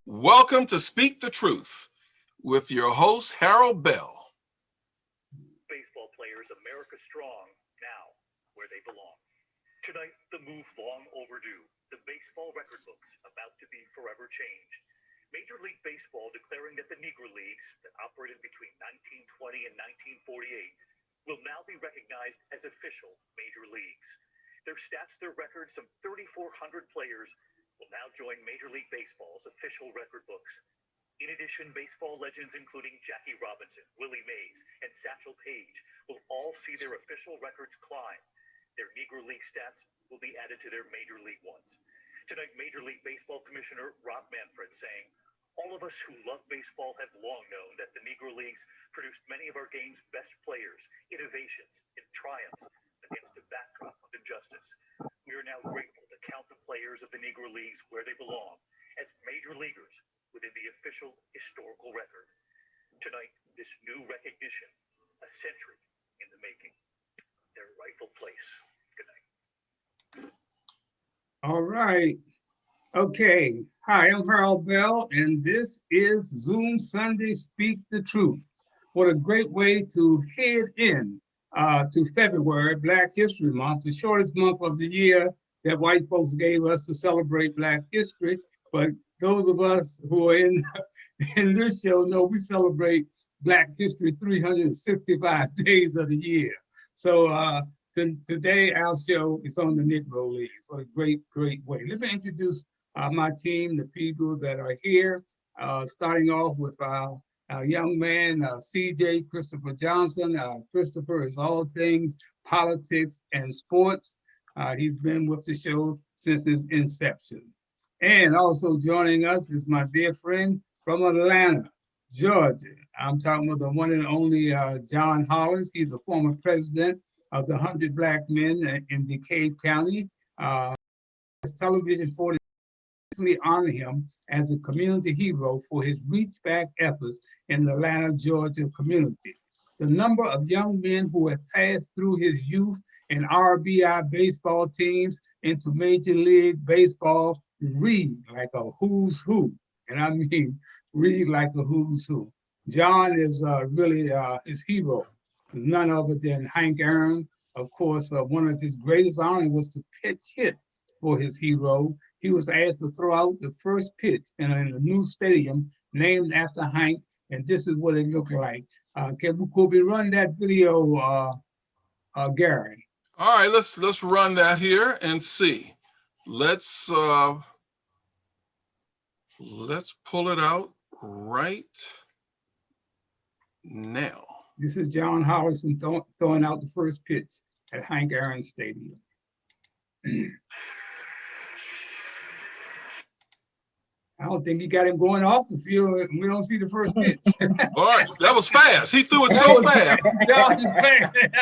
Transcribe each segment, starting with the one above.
Welcome to Speak the Truth with your host, Harold Bell. Baseball players, America strong, now where they belong. Tonight, the move long overdue. The baseball record books about to be forever changed. Major League Baseball declaring that the Negro Leagues that operated between 1920 and 1948 will now be recognized as official major leagues. Their stats, their records, some 3,400 players will now join Major League Baseball's official record books. In addition, baseball legends including Jackie Robinson, Willie Mays, and Satchel Paige will all see their official records climb. Their Negro League stats will be added to their Major League ones. Tonight, Major League Baseball Commissioner Rob Manfred saying, "All of us who love baseball have long known that the Negro Leagues produced many of our game's best players, innovations, and triumphs against a backdrop of injustice. We are now grateful to count the players of the Negro Leagues where they belong, as major leaguers within the official historical record. Tonight, this new recognition, a century in the making, their rightful place." Good night. All right. Okay. Hi, I'm Harold Bell, and this is Zoom Sunday Speak the Truth. What a great way to head in to February, Black History Month, the shortest month of the year that white folks gave us to celebrate Black history. But those of us who are in this show know we celebrate Black history 365 days of the year. So today our show is on the Negro Leagues. What a great way. Let me introduce my team, the people that are here, starting off with our young man, CJ Christopher Johnson. Christopher is all things politics and sports. He's been with the show since its inception. And also joining us is my dear friend from Atlanta, Georgia. I'm talking about the one and only John Hollis. He's a former president of the 100 Black Men in DeKalb County. Television 40 honor him as a community hero for his reach back efforts in the Atlanta, Georgia community. The number of young men who have passed through his youth and RBI baseball teams into Major League Baseball read like a who's who. And I mean, read like a who's who. John is really his hero. None other than Hank Aaron. Of course, one of his greatest honors was to pitch hit for his hero. He was asked to throw out the first pitch in a new stadium named after Hank, and this is what it looked like. Could we run that video, Gary? All right, let's run that here and see. Let's pull it out right now. This is John Hollison throwing out the first pitch at Hank Aaron Stadium. I don't think he got him going off the field. We don't see the first pitch. All right, that was fast. He threw it so fast.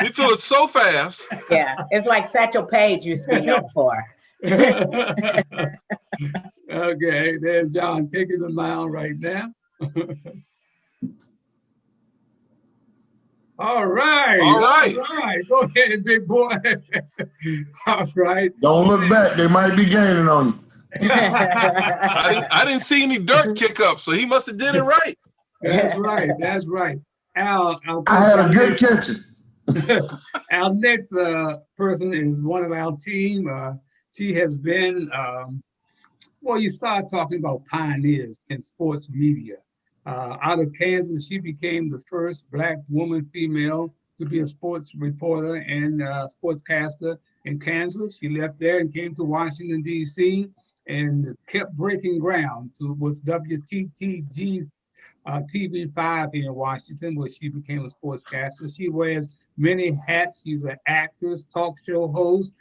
He threw it so fast. Yeah, it's like Satchel Paige used to be known for. Okay, there's John taking the mound right now. All right. Go ahead, big boy. All right. Don't look back. They might be gaining on you. I didn't see any dirt kick up, so he must have did it right. That's right. Al, I had a good catching. Our next person is one of our team. She has been, you start talking about pioneers in sports media. Out of Kansas, she became the first Black woman female to be a sports reporter and sportscaster in Kansas. She left there and came to Washington, D.C., and kept breaking ground with WTTG TV5 here in Washington, where she became a sportscaster. She wears many hats. She's an actor, talk show host,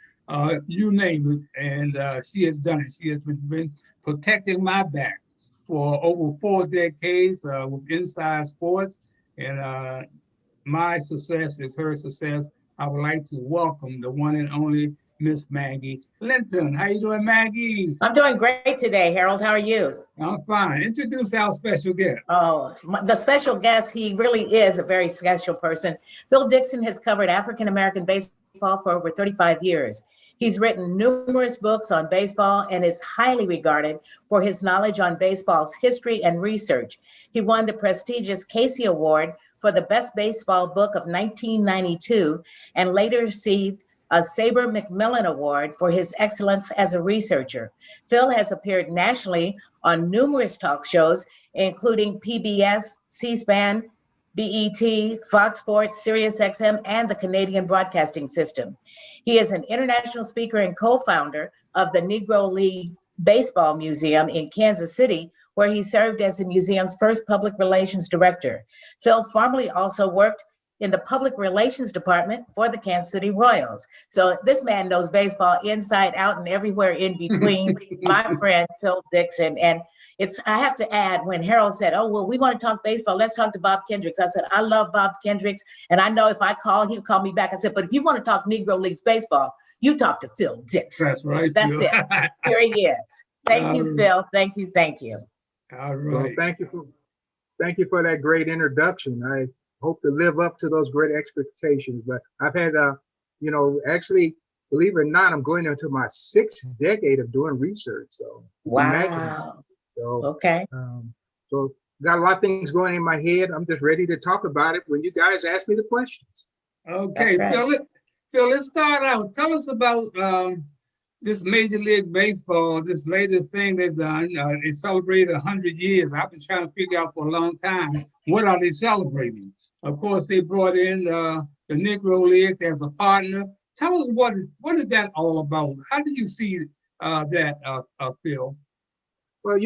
you name it, and she has done it. She has been protecting my back for over 4 decades with Inside Sports, and my success is her success. I would like to welcome the one and only Miss Maggie Linton. How you doing, Maggie? I'm doing great today, Harold. How are you? I'm fine. Introduce our special guest. Oh, the special guest, he really is a very special person. Phil Dixon has covered African-American baseball for over 35 years. He's written numerous books on baseball and is highly regarded for his knowledge on baseball's history and research. He won the prestigious Casey Award for the Best Baseball Book of 1992 and later received a Sabre McMillan Award for his excellence as a researcher. Phil has appeared nationally on numerous talk shows, including PBS, C-SPAN, BET, Fox Sports, SiriusXM, and the Canadian Broadcasting System. He is an international speaker and co-founder of the Negro League Baseball Museum in Kansas City, where he served as the museum's first public relations director. Phil formerly also worked in the public relations department for the Kansas City Royals. So this man knows baseball inside out and everywhere in between. My friend, Phil Dixon. And I have to add, when Harold said, oh, well, we want to talk baseball, let's talk to Bob Kendricks. I said, I love Bob Kendricks. And I know if I call, he'll call me back. I said, but if you want to talk Negro Leagues baseball, you talk to Phil Dixon. That's right. That's Phil. it. Here he is. Thank you, Phil. Thank you. Thank you. All Well, right. thank you for that great introduction. I hope to live up to those great expectations. But I've had, actually, believe it or not, I'm going into my 6th decade of doing research. So imagine. Wow. So Okay. So got a lot of things going in my head. I'm just ready to talk about it when you guys ask me the questions. Okay, That's right. Phil, let's start out. Tell us about this Major League Baseball, this latest thing they've done. They celebrated 100 years. I've been trying to figure out for a long time, what are they celebrating? Of course, they brought in the Negro League as a partner. Tell us what is that all about? How did you see that, Phil? Well,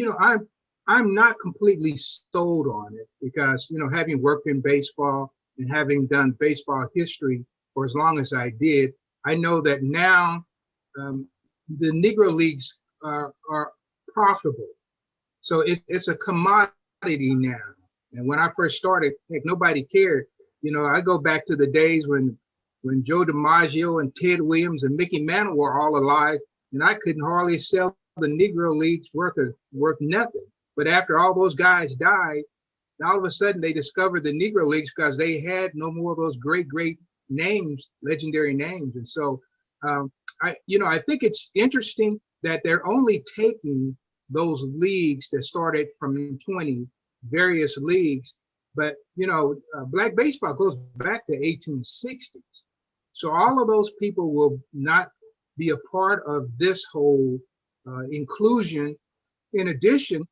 I'm not completely sold on it because, having worked in baseball and having done baseball history for as long as I did, I know that now the Negro Leagues are profitable. So it's a commodity now. And when I first started, heck, nobody cared. I go back to the days when Joe DiMaggio and Ted Williams and Mickey Mantle were all alive, and I couldn't hardly sell the Negro Leagues worth nothing. But after all those guys died, all of a sudden they discovered the Negro Leagues because they had no more of those great names, legendary names. And so I think it's interesting that they're only taking those leagues that started from 20 various leagues, but black baseball goes back to 1860s. So all of those people will not be a part of this whole inclusion. In addition,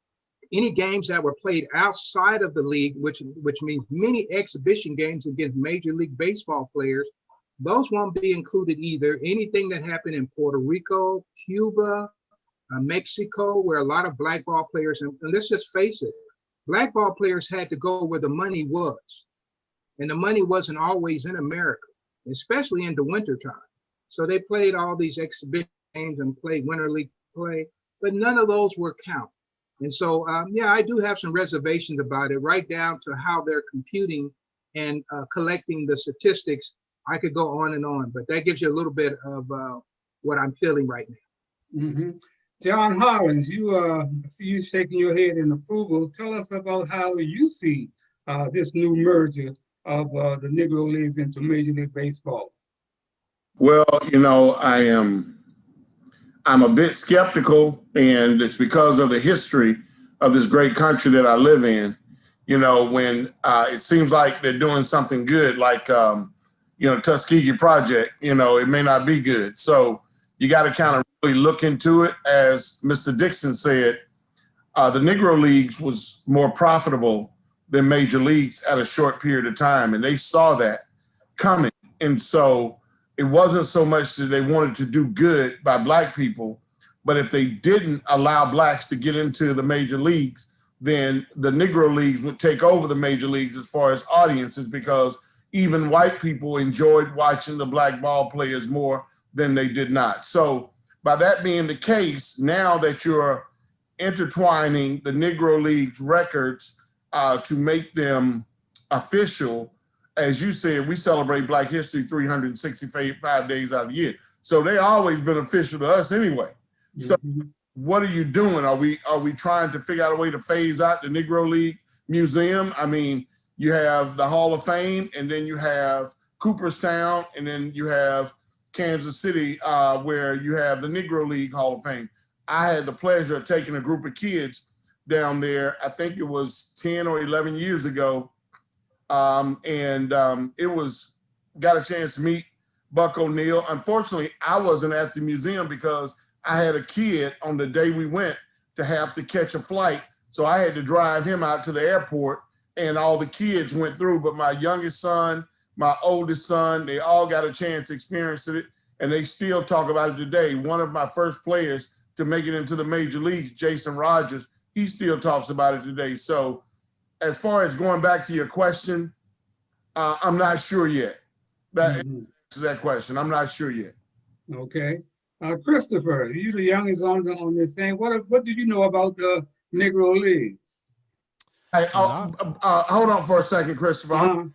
any games that were played outside of the league, which means many exhibition games against Major League Baseball players, those won't be included either. Anything that happened in Puerto Rico, Cuba, Mexico, where a lot of black ball players, and let's just face it, black ball players had to go where the money was. And the money wasn't always in America, especially in the wintertime. So they played all these exhibition games and played winter league play, but none of those were counted. And so, I do have some reservations about it, right down to how they're computing and collecting the statistics. I could go on, but that gives you a little bit of what I'm feeling right now. Mm-hmm. John Hollins, you see you shaking your head in approval. Tell us about how you see this new merger of the Negro Leagues into Major League Baseball. Well, I'm a bit skeptical, and it's because of the history of this great country that I live in. When it seems like they're doing something good, like Tuskegee Project, it may not be good. So you got to kind of really look into it. As Mr. Dixon said, the Negro Leagues was more profitable than Major Leagues at a short period of time, and they saw that coming. And so it wasn't so much that they wanted to do good by black people, but if they didn't allow blacks to get into the major leagues, then the Negro Leagues would take over the major leagues as far as audiences, because even white people enjoyed watching the black ball players more than they did not. So by that being the case, now that you're intertwining the Negro Leagues records to make them official, as you said, we celebrate Black History 365 days out of the year. So they always beneficial to us anyway. Mm-hmm. So what are you doing? Are we trying to figure out a way to phase out the Negro League Museum? I mean, you have the Hall of Fame, and then you have Cooperstown, and then you have Kansas City, where you have the Negro League Hall of Fame. I had the pleasure of taking a group of kids down there. I think it was 10 or 11 years ago. It was, got a chance to meet Buck O'Neil. Unfortunately, I wasn't at the museum because I had a kid on the day we went to have to catch a flight. So I had to drive him out to the airport, and all the kids went through, but my youngest son, my oldest son, they all got a chance to experience it, and they still talk about it today. One of my first players to make it into the major leagues, Jason Rogers, he still talks about it today. So as far as going back to your question, I'm not sure yet. That answers that question. I'm not sure yet. Okay. Christopher, you're the youngest on this thing. What do you know about the Negro Leagues? Hey, hold on for a second, Christopher.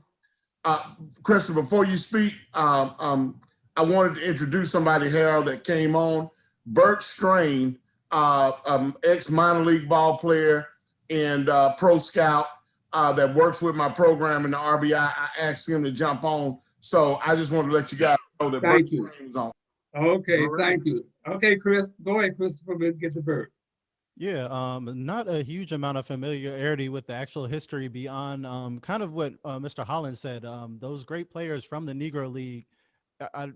Christopher, before you speak, I wanted to introduce somebody, Harold, that came on. Bert Strain, ex-minor league ball player and pro scout that works with my program in the RBI. I asked him to jump on. So I just wanted to let you guys know that Bert Strain is on. Okay, thank you. Okay, Chris, go ahead, Christopher, we'll get to Bert. Yeah, not a huge amount of familiarity with the actual history beyond kind of what Mr. Holland said. Those great players from the Negro League, I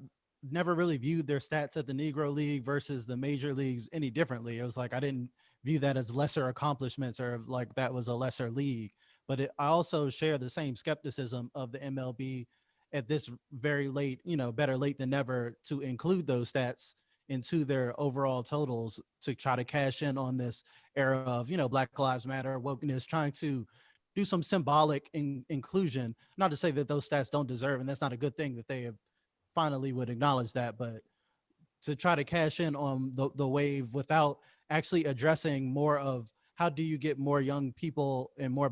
never really viewed their stats at the Negro League versus the major leagues any differently. It was like I didn't view that as lesser accomplishments or like that was a lesser league. But I also share the same skepticism of the MLB at this very late, better late than never to include those stats into their overall totals to try to cash in on this era of, Black Lives Matter, wokeness, trying to do some symbolic inclusion. Not to say that those stats don't deserve, and that's not a good thing that they have finally would acknowledge that, but to try to cash in on the wave without actually addressing more of how do you get more young people and more,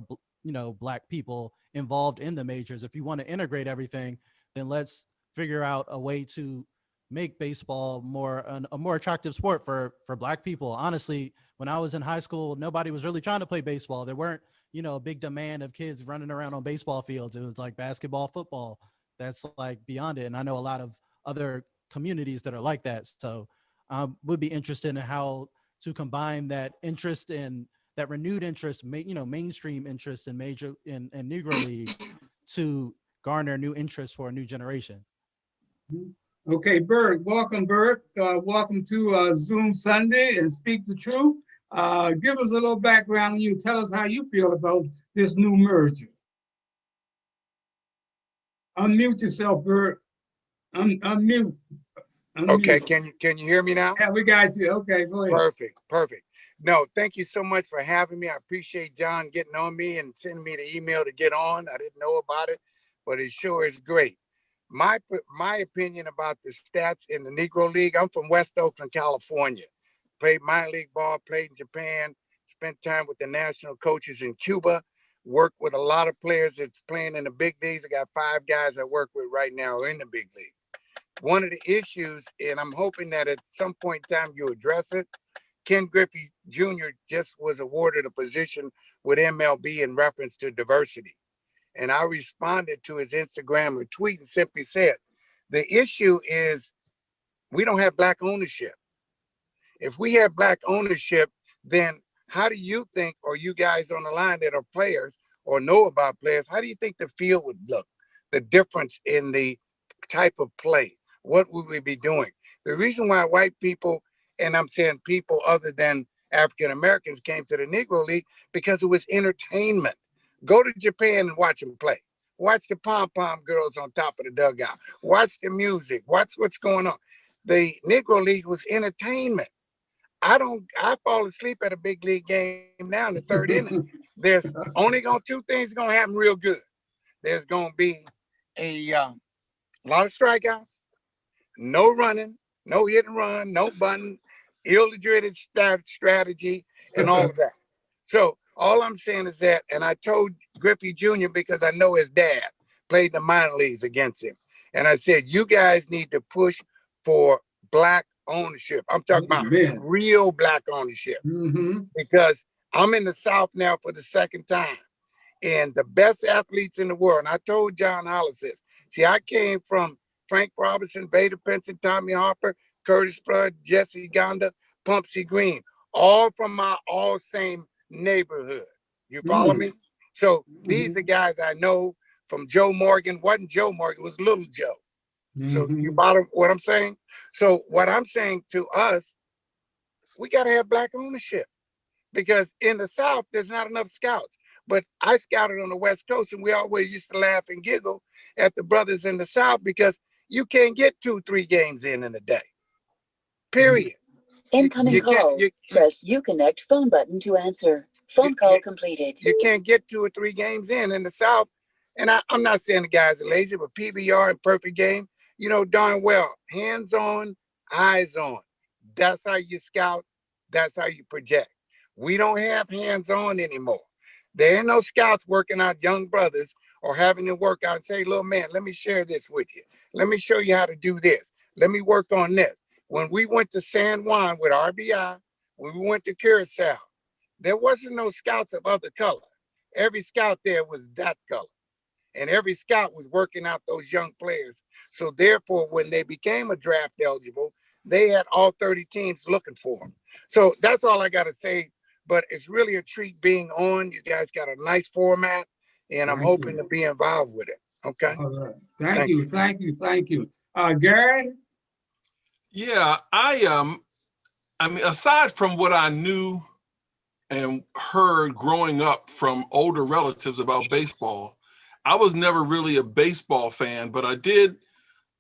Black people involved in the majors. If you want to integrate everything, then let's figure out a way to make baseball a more attractive sport for Black people. Honestly, when I was in high school, nobody was really trying to play baseball. There weren't, a big demand of kids running around on baseball fields. It was like basketball, football. That's like beyond it. And I know a lot of other communities that are like that. So would be interested in how to combine that interest in that renewed interest, mainstream interest in Negro League to garner new interest for a new generation. Okay, Bert, welcome, Bert. Welcome to Zoom Sunday and Speak the Truth. Give us a little background on you. Tell us how you feel about this new merger. Unmute yourself, Bert. Unmute. Okay, can you hear me now? Yeah, we got you. Okay, go ahead. Perfect. No, thank you so much for having me. I appreciate John getting on me and sending me the email to get on. I didn't know about it, but it sure is great. My opinion about the stats in the Negro League, I'm from West Oakland, California. Played minor league ball, played in Japan, spent time with the national coaches in Cuba, worked with a lot of players that's playing in the big leagues. I got 5 guys I work with right now in the big league. One of the issues, and I'm hoping that at some point in time you address it, Ken Griffey Jr. just was awarded a position with MLB in reference to diversity. And I responded to his Instagram or tweet and simply said, the issue is we don't have Black ownership. If we have Black ownership, then how do you think, or you guys on the line that are players or know about players, how do you think the field would look? The difference in the type of play, what would we be doing? The reason why white people, and I'm saying people other than African Americans, came to the Negro League because it was entertainment. Go to Japan and watch them play. Watch the pom-pom girls on top of the dugout. Watch the music. Watch what's going on. The Negro League was entertainment. I fall asleep at a big league game now in the 3rd inning. There's only 2 things going to happen real good. There's going to be a lot of strikeouts, no running, no hit and run, no bunting, ill-adroited strategy, and all of that. So all I'm saying is that, and I told Griffey Jr. because I know his dad played the minor leagues against him. And I said, you guys need to push for Black ownership. I'm talking about real Black ownership, because I'm in the South now for the 2nd time. And the best athletes in the world, and I told John Hollis this, see, I came from Frank Robinson, Beta Benson, Tommy Harper, Curtis Flood, Jesse Gonda, Pumpsy Green, all from my all same neighborhood. You follow me? So these are guys I know from Joe Morgan. Wasn't Joe Morgan, it was Little Joe. So you bottom what I'm saying? So what I'm saying to us, we got to have black ownership, because in the South, there's not enough scouts. But I scouted on the West Coast, and we always used to laugh and giggle at the brothers in the South because you can't get 2-3 games in a day. Period. Incoming call. Press Uconnect phone button to answer. Phone call completed. You can't get 2 or 3 games in the South. And I'm not saying the guys are lazy, but PBR and Perfect Game, you know darn well, hands on, eyes on. That's how you scout. That's how you project. We don't have hands on anymore. There ain't no scouts working out young brothers or having them work out and say, little man, let me share this with you. Let me show you how to do this. Let me work on this. When we went to San Juan with RBI, when we went to Curacao, there wasn't no scouts of other color. Every scout there was that color. And every scout was working out those young players. So therefore, when they became a draft eligible, they had all 30 teams looking for them. So that's all I got to say. But it's really a treat being on. You guys got a nice format, and I'm hoping to be involved with it. Okay. All right. Thank you. Gary? Yeah, I mean, aside from what I knew and heard growing up from older relatives about baseball, I was never really a baseball fan, but I did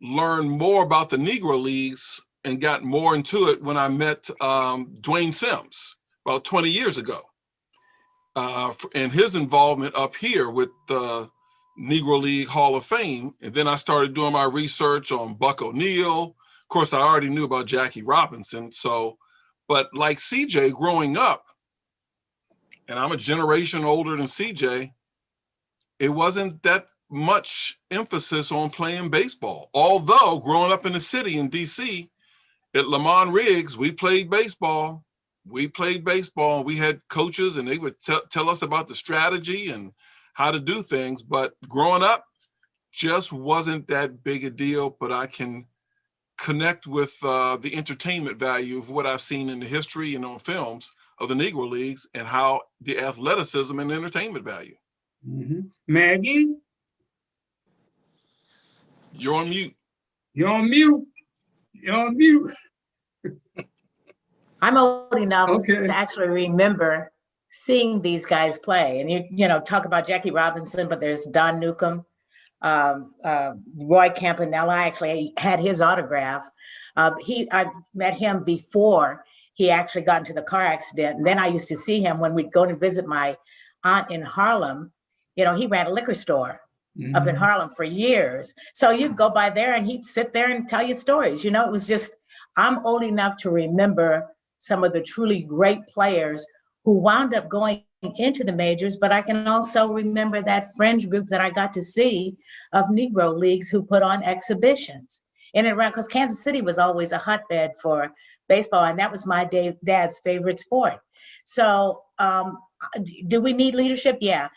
learn more about the Negro Leagues and got more into it when I met Dwayne Sims about 20 years ago, and his involvement up here with the Negro League Hall of Fame. And then I started doing my research on Buck O'Neil. Of course, I already knew about Jackie Robinson. So, but like CJ growing up, and I'm a generation older than CJ, it wasn't that much emphasis on playing baseball. Although growing up in the city in DC, at Lamont Riggs, we played baseball. We had coaches, and they would tell us about the strategy and how to do things. But growing up just wasn't that big a deal. But I can connect with the entertainment value of what I've seen in the history and on films of the Negro Leagues and how the athleticism and entertainment value. Maggie? You're on mute. You're on mute. I'm old enough to actually remember seeing these guys play. And you know, talk about Jackie Robinson, but there's Don Newcomb, Roy Campanella. I actually had his autograph. I met him before he actually got into the car accident. And then I used to see him when we'd go to visit my aunt in Harlem. You know, he ran a liquor store up in Harlem for years. So you'd go by there and he'd sit there and tell you stories. You know, it was just, I'm old enough to remember some of the truly great players who wound up going into the majors, but I can also remember that fringe group that I got to see of Negro Leagues who put on exhibitions in and around, because Kansas City was always a hotbed for baseball, and that was my dad's favorite sport. So do we need leadership? Yeah.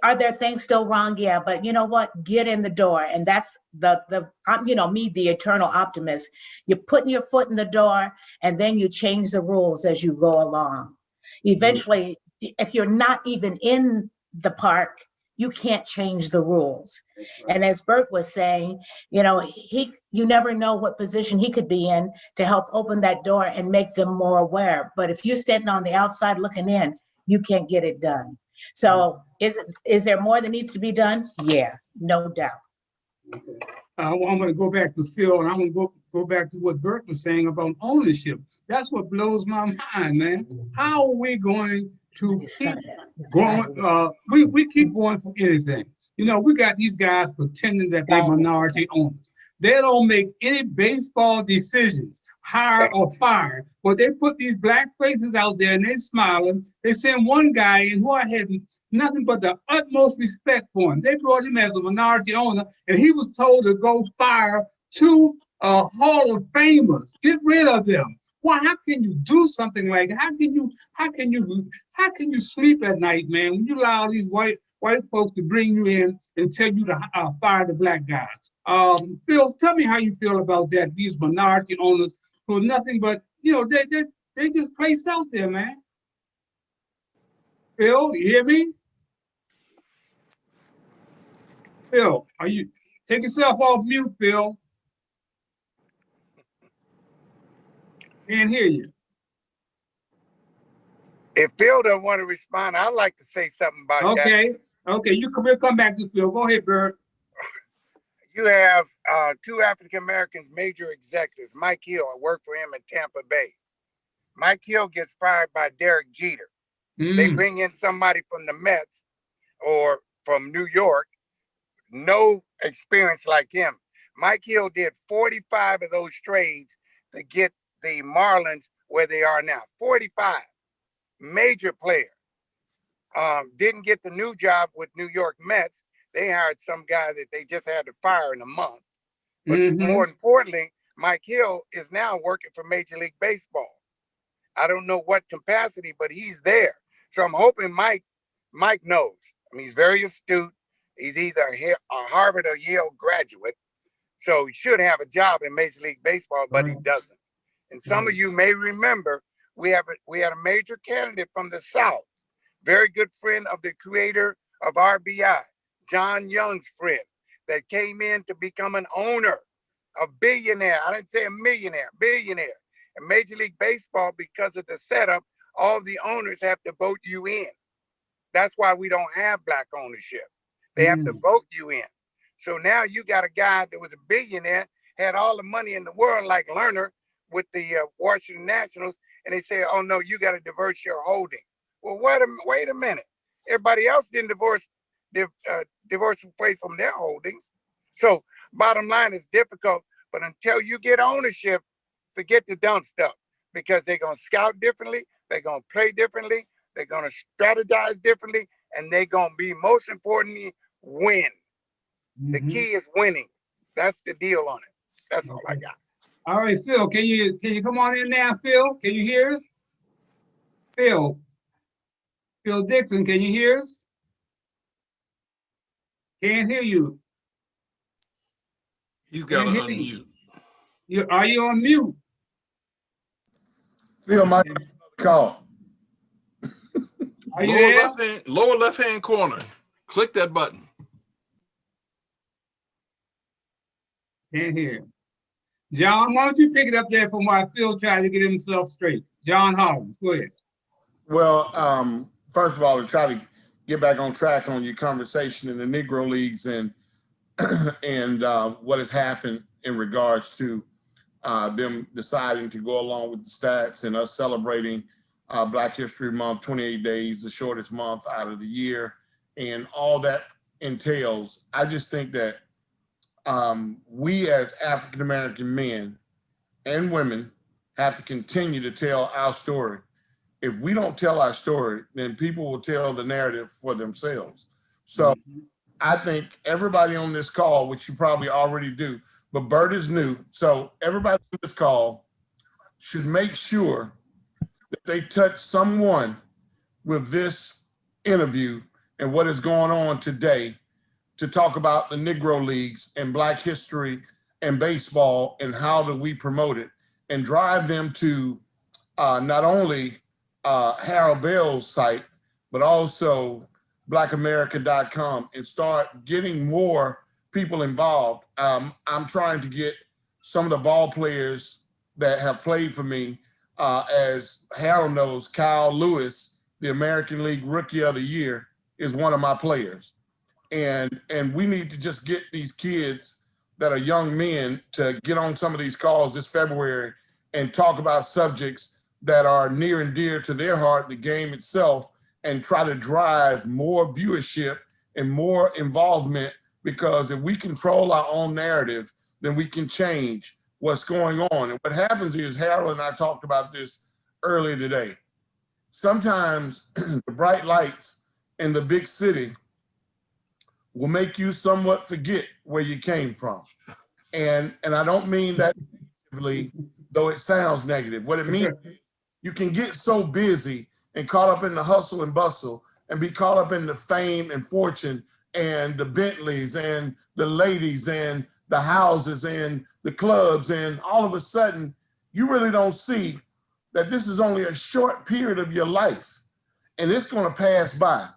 Are there things still wrong? Yeah, but you know what? Get in the door. And that's me, the eternal optimist. You're putting your foot in the door and then you change the rules as you go along. Eventually, if you're not even in the park, you can't change the rules. And as Bert was saying, you know, you never know what position he could be in to help open that door and make them more aware. But if you're standing on the outside looking in, you can't get it done. So is there more that needs to be done? Yeah, no doubt. Okay. I'm going to go back to Phil, and I'm going to go back to what Bert was saying about ownership. That's what blows my mind, man. How are we going to keep going? We keep going for anything. You know, we got these guys pretending that they're minority owners. They don't make any baseball decisions, hire or fire, but they put these black faces out there and they smiling. They send one guy in who I had nothing but the utmost respect for him. They brought him as a minority owner, and he was told to go fire 2 Hall of Famers. Get rid of them. Well, how can you do something like that? How can you sleep at night, man, when you allow these white folks to bring you in and tell you to fire the black guys? Phil, tell me how you feel about that. These minority owners who are nothing but, they just placed out there, man. Phil, you hear me? Phil, take yourself off mute, Phil. Can't hear you. If Phil doesn't want to respond, I'd like to say something about that. Okay, we'll come back to Phil. Go ahead, Bert. You have two African-Americans, major executives. Mike Hill, I work for him in Tampa Bay. Mike Hill gets fired by Derek Jeter. They bring in somebody from the Mets or from New York, no experience like him. Mike Hill did 45 of those trades to get the Marlins where they are now. 45. Major player. Didn't get the new job with New York Mets. They hired some guy that they just had to fire in a month. But more importantly, Mike Hill is now working for Major League Baseball. I don't know what capacity, but he's there. So I'm hoping Mike knows. I mean, he's very astute. He's either a Harvard or Yale graduate. So he should have a job in Major League Baseball, but he doesn't. And some of you may remember, we had a major candidate from the South, very good friend of the creator of RBI, John Young's friend, that came in to become an owner, a billionaire. I didn't say a millionaire, billionaire. In Major League Baseball, because of the setup, all the owners have to vote you in. That's why we don't have black ownership. They have to vote you in. So now you got a guy that was a billionaire, had all the money in the world, like Lerner with the Washington Nationals, and they say, oh no, you got to divorce your holdings. Well, wait a minute. Everybody else didn't divorce away from their holdings. So bottom line is difficult, but until you get ownership, forget the dumb stuff, because they're going to scout differently, they're going to play differently, they're going to strategize differently, and they're going to be, most importantly, win. The key is winning. That's the deal on it. That's all I got. All right, Phil, can you come on in now, Phil? Can you hear us? Phil Dixon, can you hear us? Can't hear you. He's got to unmute. Are you on mute? Phil, my call. Are you there? Lower left-hand corner. Click that button. Can't hear. John, why don't you pick it up there from while Phil tries to get himself straight? John Hollins, go ahead. Well, first of all, to try to get back on track on your conversation in the Negro Leagues and what has happened in regards to them deciding to go along with the stats and us celebrating Black History Month, 28 days, the shortest month out of the year, and all that entails. I just think that we as African-American men and women have to continue to tell our story. If we don't tell our story, then people will tell the narrative for themselves. So I think everybody on this call, which you probably already do, but Bert is new. So everybody on this call should make sure that they touch someone with this interview and what is going on today to talk about the Negro Leagues and Black history and baseball and how do we promote it, and drive them to not only Harold Bell's site, but also blackamerica.com, and start getting more people involved. I'm trying to get some of the ball players that have played for me, as Harold knows, Kyle Lewis, the American League Rookie of the Year, is one of my players. And we need to just get these kids that are young men to get on some of these calls this February and talk about subjects that are near and dear to their heart, the game itself, and try to drive more viewership and more involvement, because if we control our own narrative, then we can change what's going on. And what happens is, Harold and I talked about this earlier today. Sometimes the bright lights in the big city will make you somewhat forget where you came from. And I don't mean that negatively, though it sounds negative. What it means, you can get so busy and caught up in the hustle and bustle and be caught up in the fame and fortune and the Bentleys and the ladies and the houses and the clubs, and all of a sudden, you really don't see that this is only a short period of your life, and it's going to pass by.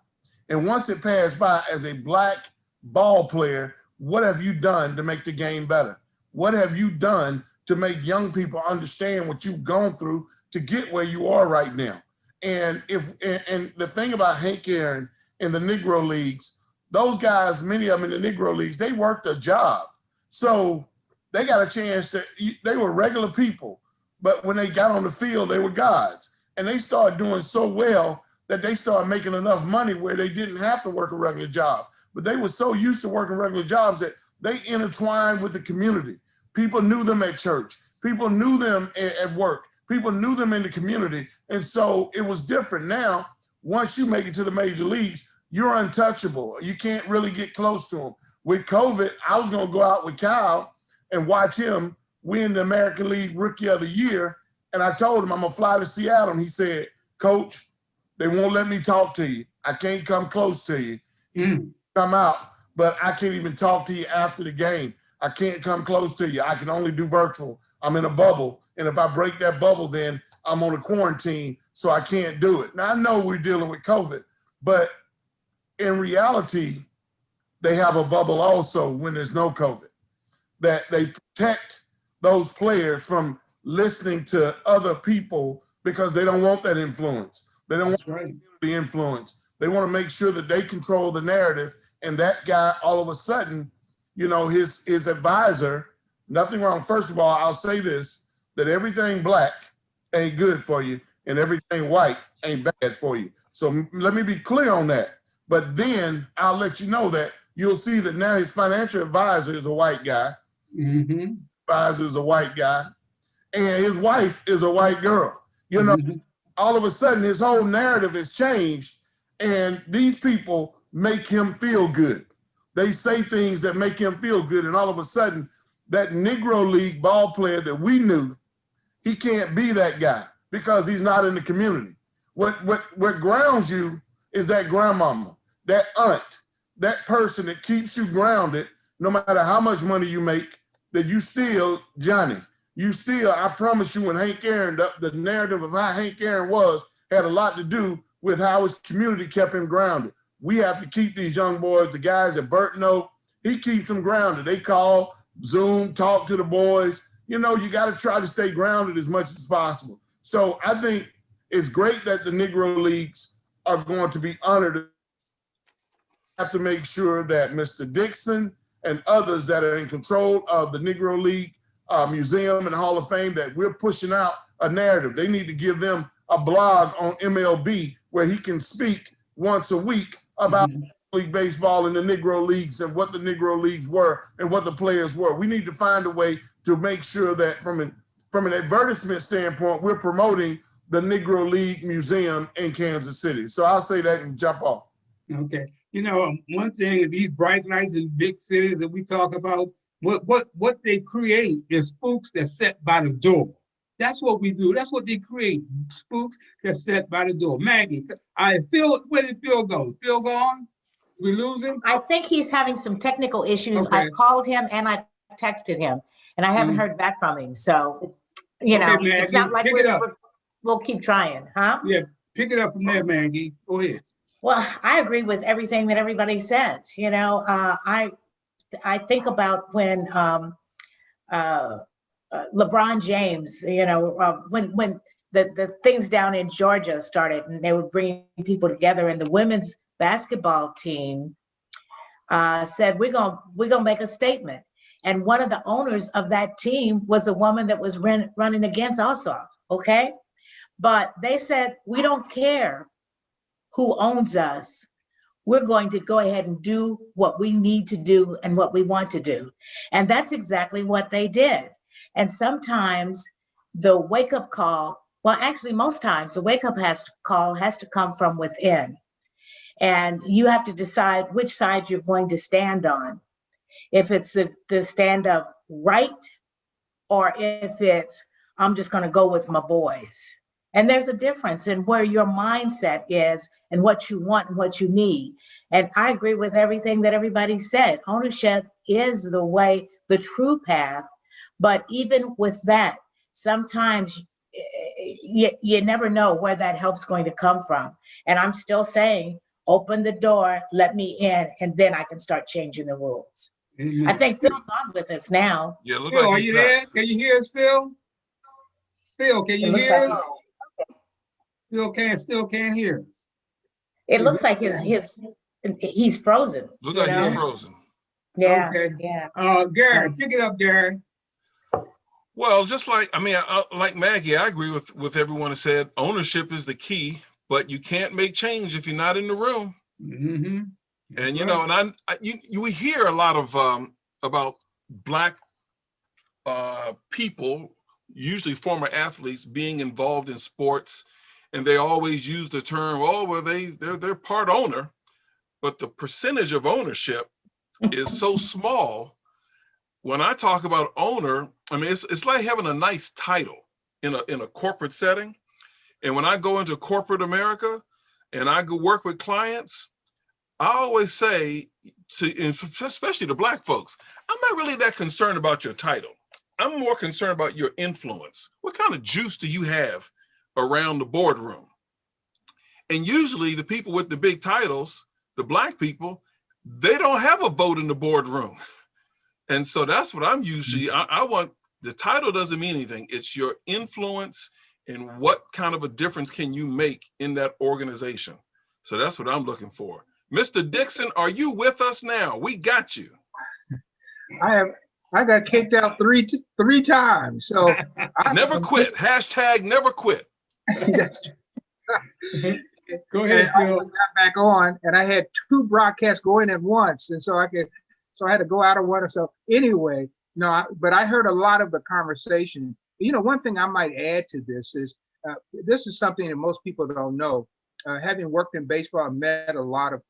And once it passed by, as a Black ball player, what have you done to make the game better? What have you done to make young people understand what you've gone through to get where you are right now? And the thing about Hank Aaron and the Negro Leagues, those guys, many of them in the Negro Leagues, they worked a job. So they got a chance they were regular people, but when they got on the field, they were gods. And they started doing so well that they started making enough money where they didn't have to work a regular job. But they were so used to working regular jobs that they intertwined with the community. People knew them at church. People knew them at work. People knew them in the community. And so it was different. Now, once you make it to the major leagues, you're untouchable. You can't really get close to them. With COVID, I was going to go out with Kyle and watch him win the American League Rookie of the Year. And I told him I'm going to fly to Seattle. And he said, Coach, they won't let me talk to you. I can't come close to you. He said, come out, but I can't even talk to you after the game. I can't come close to you. I can only do virtual. I'm in a bubble. And if I break that bubble, then I'm on a quarantine, so I can't do it. Now, I know we're dealing with COVID, but in reality, they have a bubble also when there's no COVID, that they protect those players from listening to other people because they don't want that influence. They don't want the influence. They want to make sure that they control the narrative. And that guy, all of a sudden, you know, his advisor, nothing wrong. First of all, I'll say this, that everything Black ain't good for you and everything white ain't bad for you. So let me be clear on that. But then I'll let you know that you'll see that now his financial advisor is a white guy. Mm-hmm. Advisor is a white guy. And his wife is a white girl. You know, all of a sudden his whole narrative has changed. And these people make him feel good. They say things that make him feel good. And all of a sudden, that Negro League ball player that we knew, he can't be that guy because he's not in the community. What grounds you is that grandmama, that aunt, that person that keeps you grounded, no matter how much money you make, that you still Johnny. You still, I promise you, when Hank Aaron, the narrative of how Hank Aaron was had a lot to do with how his community kept him grounded. We have to keep these young boys, the guys that Bert know, he keeps them grounded. They call, Zoom, talk to the boys. You know, you got to try to stay grounded as much as possible. So I think it's great that the Negro Leagues are going to be honored. Have to make sure that Mr. Dixon and others that are in control of the Negro League Museum and Hall of Fame, that we're pushing out a narrative. They need to give them a blog on MLB where he can speak once a week about League Baseball and the Negro Leagues and what the Negro Leagues were and what the players were. We need to find a way to make sure that from an advertisement standpoint, we're promoting the Negro League Museum in Kansas City. So I'll say that and jump off. Okay. You know, one thing, these bright lights in big cities that we talk about, what they create is spooks that's set by the door. That's what we do. That's what they create, spooks that's set by the door. Maggie, where did Phil go? Phil gone? We lose him? I think he's having some technical issues. Okay. I've called him and I've texted him, and I haven't heard back from him. So, you know, Maggie, it's not like we'll keep trying, huh? Yeah, pick it up from there, Maggie. Go ahead. Well, I agree with everything that everybody says. You know, I think about when LeBron James, you know, when the things down in Georgia started and they were bringing people together, and the women's basketball team said, we're gonna make a statement. And one of the owners of that team was a woman that was running against Ossoff, okay? But they said, we don't care who owns us. We're going to go ahead and do what we need to do and what we want to do. And that's exactly what they did. And sometimes the wake-up call, well, actually most times the wake-up call has to come from within. And you have to decide which side you're going to stand on. If it's the stand of right, or if it's, I'm just going to go with my boys. And there's a difference in where your mindset is and what you want and what you need. And I agree with everything that everybody said. Ownership is the way the true path. But even with that, sometimes you never know where that help's going to come from. And I'm still saying, open the door, let me in, and then I can start changing the rules. I think Phil's on with us now. Yeah, look Phil, like are he's you back. there? Can you hear us, Phil? Phil, can you It looks hear like us? Phil still can't hear us. it looks like he's frozen. Look you like know? he's frozen. Yeah, Okay. yeah. Gary, pick it up, Gary. Well, just like, I mean, like Maggie, I agree with everyone that said ownership is the key, but you can't make change if you're not in the room. Mm-hmm. And, you know, and we hear a lot of about Black people, usually former athletes, being involved in sports, and they always use the term, oh, well, they're part owner, but the percentage of ownership is so small. When I talk about owner, I mean, it's like having a nice title in a corporate setting. And when I go into corporate America and I go work with clients, I always say especially the Black folks, I'm not really that concerned about your title. I'm more concerned about your influence. What kind of juice do you have around the boardroom? And usually the people with the big titles, the Black people, they don't have a vote in the boardroom. And so that's what I'm usually, I want, the title doesn't mean anything. It's your influence and what kind of a difference can you make in that organization. So that's what I'm looking for. Mr. Dixon, are you with us now? We got you. I got kicked out three times. So never quit. Hashtag never quit. Go ahead, Phil. I got back on, and I had two broadcasts going at once, and so I had to go out of one. So anyway, no, but I heard a lot of the conversation. You know, one thing I might add to this is this is something that most people don't know. Having worked in baseball, I met a lot of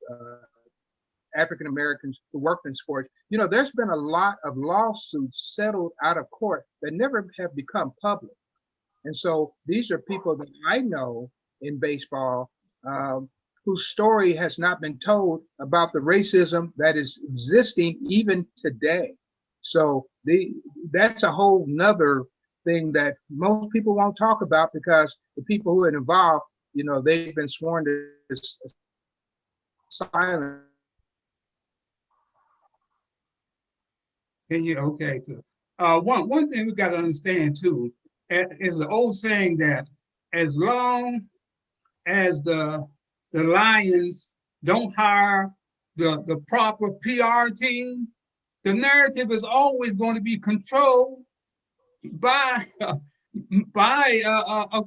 African Americans who worked in sports. You know, there's been a lot of lawsuits settled out of court that never have become public. And so these are people that I know in baseball whose story has not been told about the racism that is existing even today. So that's a whole nother thing that most people won't talk about, because the people who are involved, you know, they've been sworn to silence. Okay. One thing we got to understand too is the old saying that as long as the Lions don't hire the proper PR team, the narrative is always going to be controlled by of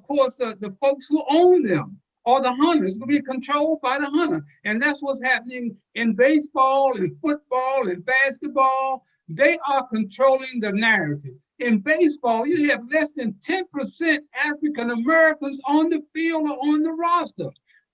course, the folks who own them, or the hunters. Will be controlled by the hunter. And that's what's happening in baseball, in football, in basketball. They are controlling the narrative. In baseball, you have less than 10% African Americans on the field or on the roster.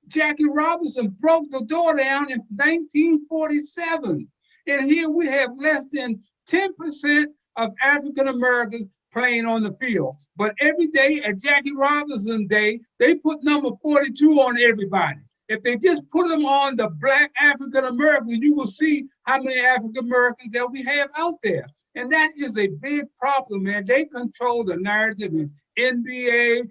Jackie Robinson broke the door down in 1947. And here we have less than 10% of African Americans playing on the field. But every day at Jackie Robinson Day, they put number 42 on everybody. If they just put them on the Black African Americans, you will see how many African Americans that we have out there. And that is a big problem, man. They control the narrative in NBA,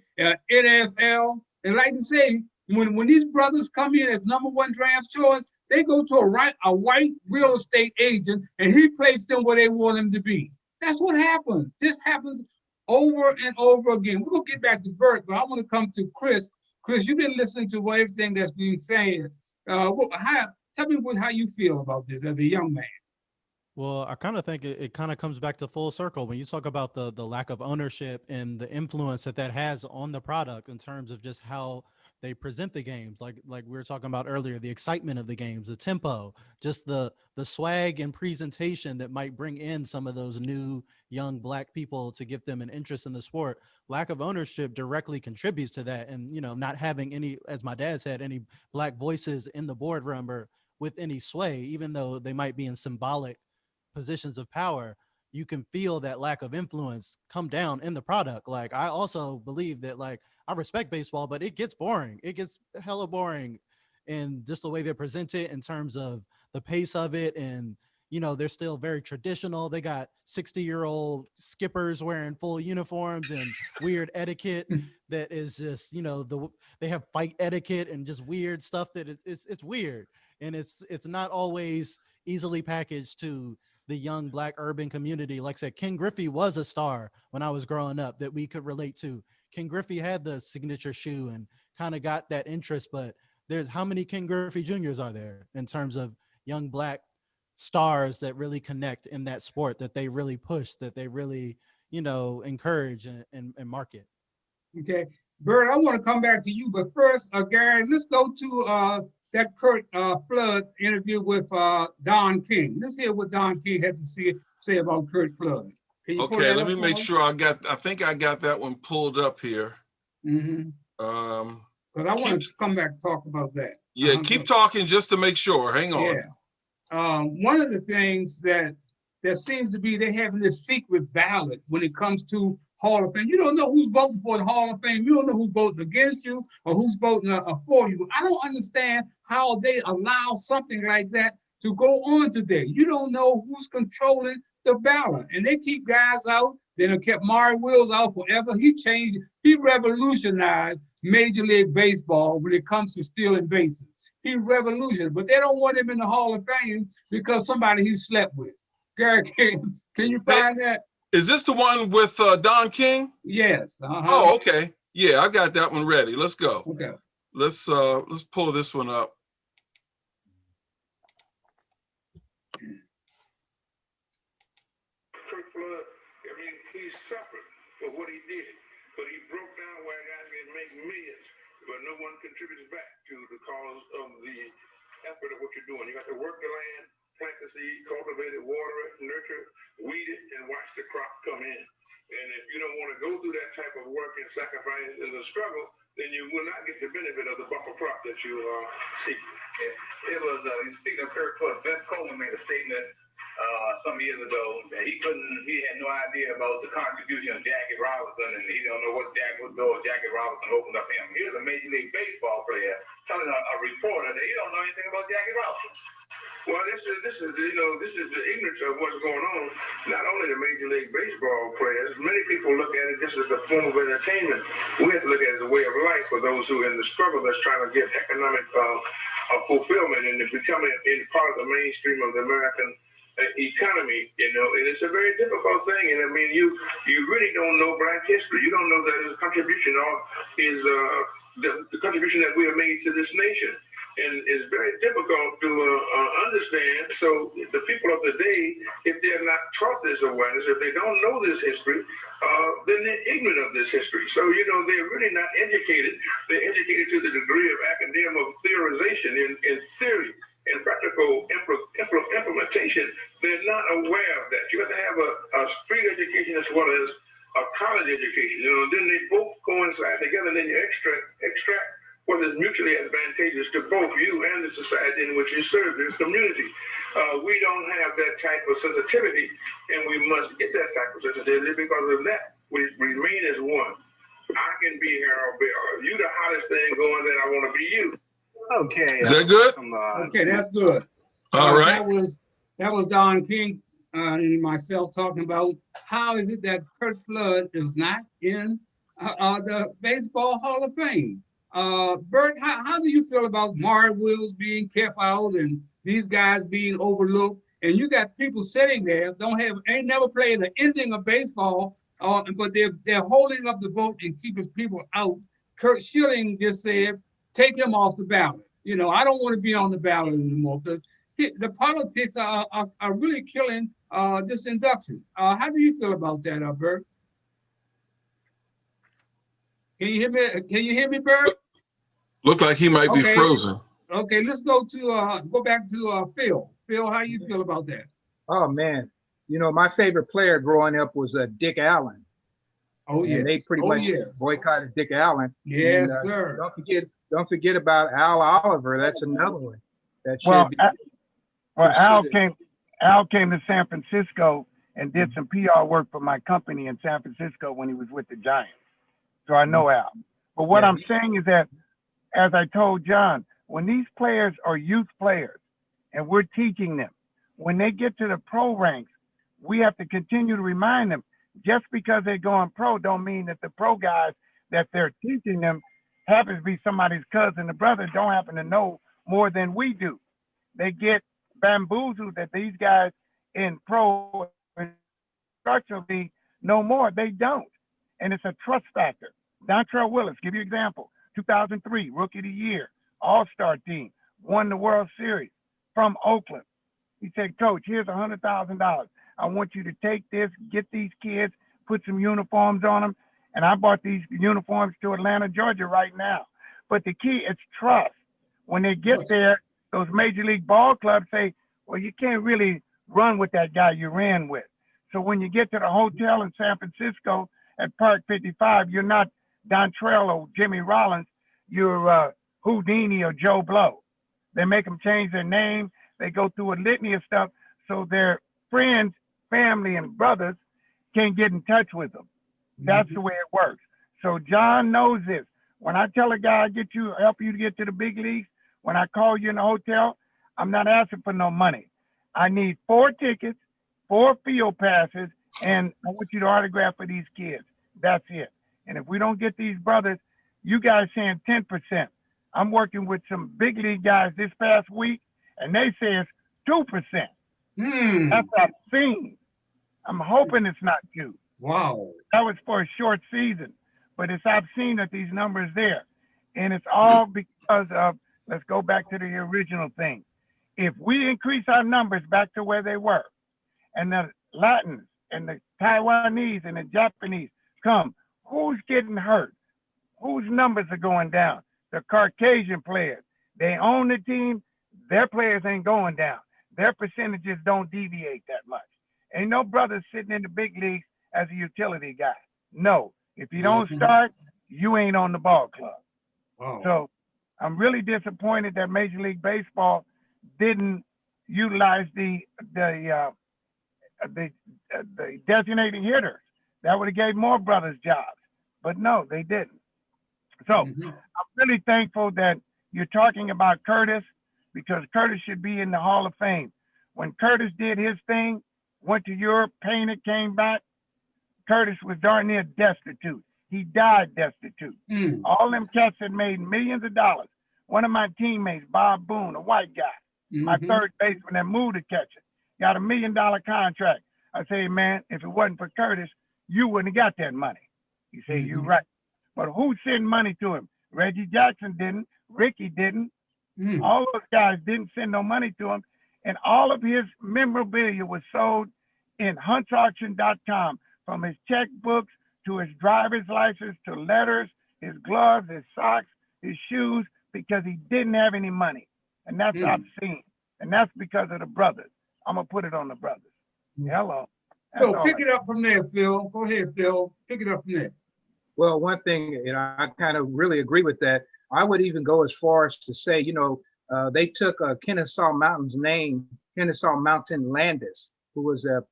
NFL. And like I say, when these brothers come in as number one draft choice, they go to a white real estate agent, and he places them where they want them to be. That's what happens. This happens over and over again. We're going to get back to Bert, but I want to come to Chris. Chris, you've been listening to everything that's being said. Tell me how you feel about this as a young man. Well, I kind of think it kind of comes back to full circle when you talk about the lack of ownership and the influence that has on the product in terms of just how they present the games, like we were talking about earlier, the excitement of the games, the tempo, just the swag and presentation that might bring in some of those new young Black people to give them an interest in the sport. Lack of ownership directly contributes to that. And, you know, not having any, as my dad said, any Black voices in the boardroom or with any sway, even though they might be in symbolic positions of power, you can feel that lack of influence come down in the product. Like, I also believe that, like, I respect baseball, but it gets boring. It gets hella boring in just the way they present it in terms of the pace of it and, you know, they're still very traditional. They got 60-year-old skippers wearing full uniforms and weird etiquette that is just, you know, they have fight etiquette and just weird stuff that it's weird. And it's not always easily packaged to the young Black urban community. Like I said, Ken Griffey was a star when I was growing up that we could relate to. Ken Griffey had the signature shoe and kind of got that interest, but there's how many Ken Griffey Juniors are there in terms of young Black stars that really connect in that sport, that they really push, that they really, you know, encourage and market. Okay, Bert, I want to come back to you, but first, Gary, let's go to that Kurt Flood interview with Don King. Let's hear what Don King has to say about Kurt Flood. Okay, let me make sure I think I got that one pulled up here. Mm-hmm. Because I want to come back and talk about that. Yeah, keep talking just to make sure. Hang on. Yeah. One of the things that seems to be, they're having this secret ballot when it comes to Hall of Fame. You don't know who's voting for the Hall of Fame. You don't know who's voting against you or who's voting for you. I don't understand how they allow something like that to go on today. You don't know who's controlling the ballot. And they keep guys out. They done kept Maury Wills out forever. He revolutionized Major League Baseball when it comes to stealing bases. He revolutionized, but they don't want him in the Hall of Fame because somebody he slept with. Gary, can you find that? Is this the one with Don King? Yes. Oh, okay. Yeah, I got that one ready. Let's go. Okay. Let's pull this one up. Kurt Flood, I mean, he suffered for what he did, but he broke down where guys can make millions, but no one contributes back to the cause of the effort of what you're doing. You got to work the land, plant the seed, cultivate it, water it, nurture it, weed it, and watch the crop come in. And if you don't want to go through that type of work and sacrifice and the struggle, then you will not get the benefit of the bumper crop that you seek. It was, speaking of Kurt Flood, Vince Coleman made a statement some years ago that he had no idea about the contribution of Jackie Robinson, and he don't know what Jackie Robinson opened up him. Here's a Major League Baseball player telling a reporter that he don't know anything about Jackie Robinson. Well, this is the ignorance of what's going on. Not only the Major League Baseball players, many people look at it just as a form of entertainment. We have to look at it as a way of life for those who are in the struggle that's trying to get economic fulfillment and becoming part of the mainstream of the American economy, you know, and it's a very difficult thing. And I mean, you really don't know Black history. You don't know that his contribution is the contribution that we have made to this nation. And it's very difficult to understand. So the people of the day, if they're not taught this awareness, if they don't know this history, then they're ignorant of this history. So, you know, they're really not educated. They're educated to the degree of academic theorization in theory. In practical implementation, they're not aware of that. You have to have a street education as well as a college education. You know, then they both coincide together, and then you extract what is mutually advantageous to both you and the society in which you serve, your community. We don't have that type of sensitivity, and we must get that type of sensitivity. Because of that, we remain as one. I can be Harold Bell. You the hottest thing going, then I want to be you. Okay. Is that good? Okay, that's good. All right. That was Don King and myself talking about how is it that Kurt Flood is not in the Baseball Hall of Fame. Bert, how do you feel about Maury Wills being kept out and these guys being overlooked? And you got people sitting there, ain't never played the ending of baseball, but they're holding up the vote and keeping people out. Kurt Schilling just said, take him off the ballot. You know, I don't want to be on the ballot anymore because the politics are really killing this induction. How do you feel about that, Bert? Can you hear me, Bert? Look like he might be frozen. Okay, let's go back to Phil. Phil, how you feel about that? Oh man, you know, my favorite player growing up was Dick Allen. Oh yeah, they pretty much boycotted Dick Allen. Yes, sir. Don't forget about Al Oliver. That's another one. That Al came to San Francisco and did some PR work for my company in San Francisco when he was with the Giants. So I know Al. But what I'm saying is that, as I told John, when these players are youth players and we're teaching them, when they get to the pro ranks, we have to continue to remind them, just because they're going pro don't mean that the pro guys that they're teaching them happens to be somebody's cousin or brother, don't happen to know more than we do. They get bamboozled that these guys in pro instructional league know more. They don't. And it's a trust factor. Dontrell Willis, give you an example, 2003, Rookie of the Year, All-Star team, won the World Series from Oakland. He said, Coach, here's $100,000. I want you to take this, get these kids, put some uniforms on them. And I bought these uniforms to Atlanta, Georgia right now. But the key is trust. When they get there, those Major League Ball clubs say, well, you can't really run with that guy you ran with. So when you get to the hotel in San Francisco at Park 55, you're not Dontrell or Jimmy Rollins, you're Houdini or Joe Blow. They make them change their name. They go through a litany of stuff so their friends, family, and brothers can get in touch with them. That's the way it works. So John knows this. When I tell a guy, help you to get to the big leagues, when I call you in the hotel, I'm not asking for no money. I need 4 tickets, 4 field passes, and I want you to autograph for these kids. That's it. And if we don't get these brothers, you guys saying 10%. I'm working with some big league guys this past week, and they say it's 2%. That's what I've seen. I'm hoping it's not 2. Wow. That was for a short season, but I've seen that these numbers there. And it's all because of, let's go back to the original thing. If we increase our numbers back to where they were, and the Latins and the Taiwanese and the Japanese come, who's getting hurt? Whose numbers are going down? The Caucasian players. They own the team. Their players ain't going down. Their percentages don't deviate that much. Ain't no brother sitting in the big leagues as a utility guy. No, if you don't start, you ain't on the ball club. Wow. So I'm really disappointed that Major League Baseball didn't utilize the designating hitters. That would have gave more brothers jobs, but no, they didn't. So I'm really thankful that you're talking about Curtis, because Curtis should be in the Hall of Fame. When Curtis did his thing, went to Europe, painted, came back, Curtis was darn near destitute. He died destitute. All them cats had made millions of dollars. One of my teammates, Bob Boone, a white guy, my third baseman that moved to catcher, got $1 million contract. I say, man, if it wasn't for Curtis, you wouldn't have got that money. He said, you're right. But who sent money to him? Reggie Jackson didn't. Ricky didn't. All those guys didn't send no money to him. And all of his memorabilia was sold in huntsauction.com, from his checkbooks to his driver's license to letters, his gloves, his socks, his shoes, because he didn't have any money. And that's what I've seen. And that's because of the brothers. I'm going to put it on the brothers. Hello. So pick it up from there, Phil. Go ahead, Phil. Pick it up from there. Well, one thing, I kind of really agree with that. I would even go as far as to say, they took Kennesaw Mountain's name, Kennesaw Mountain Landis, who was a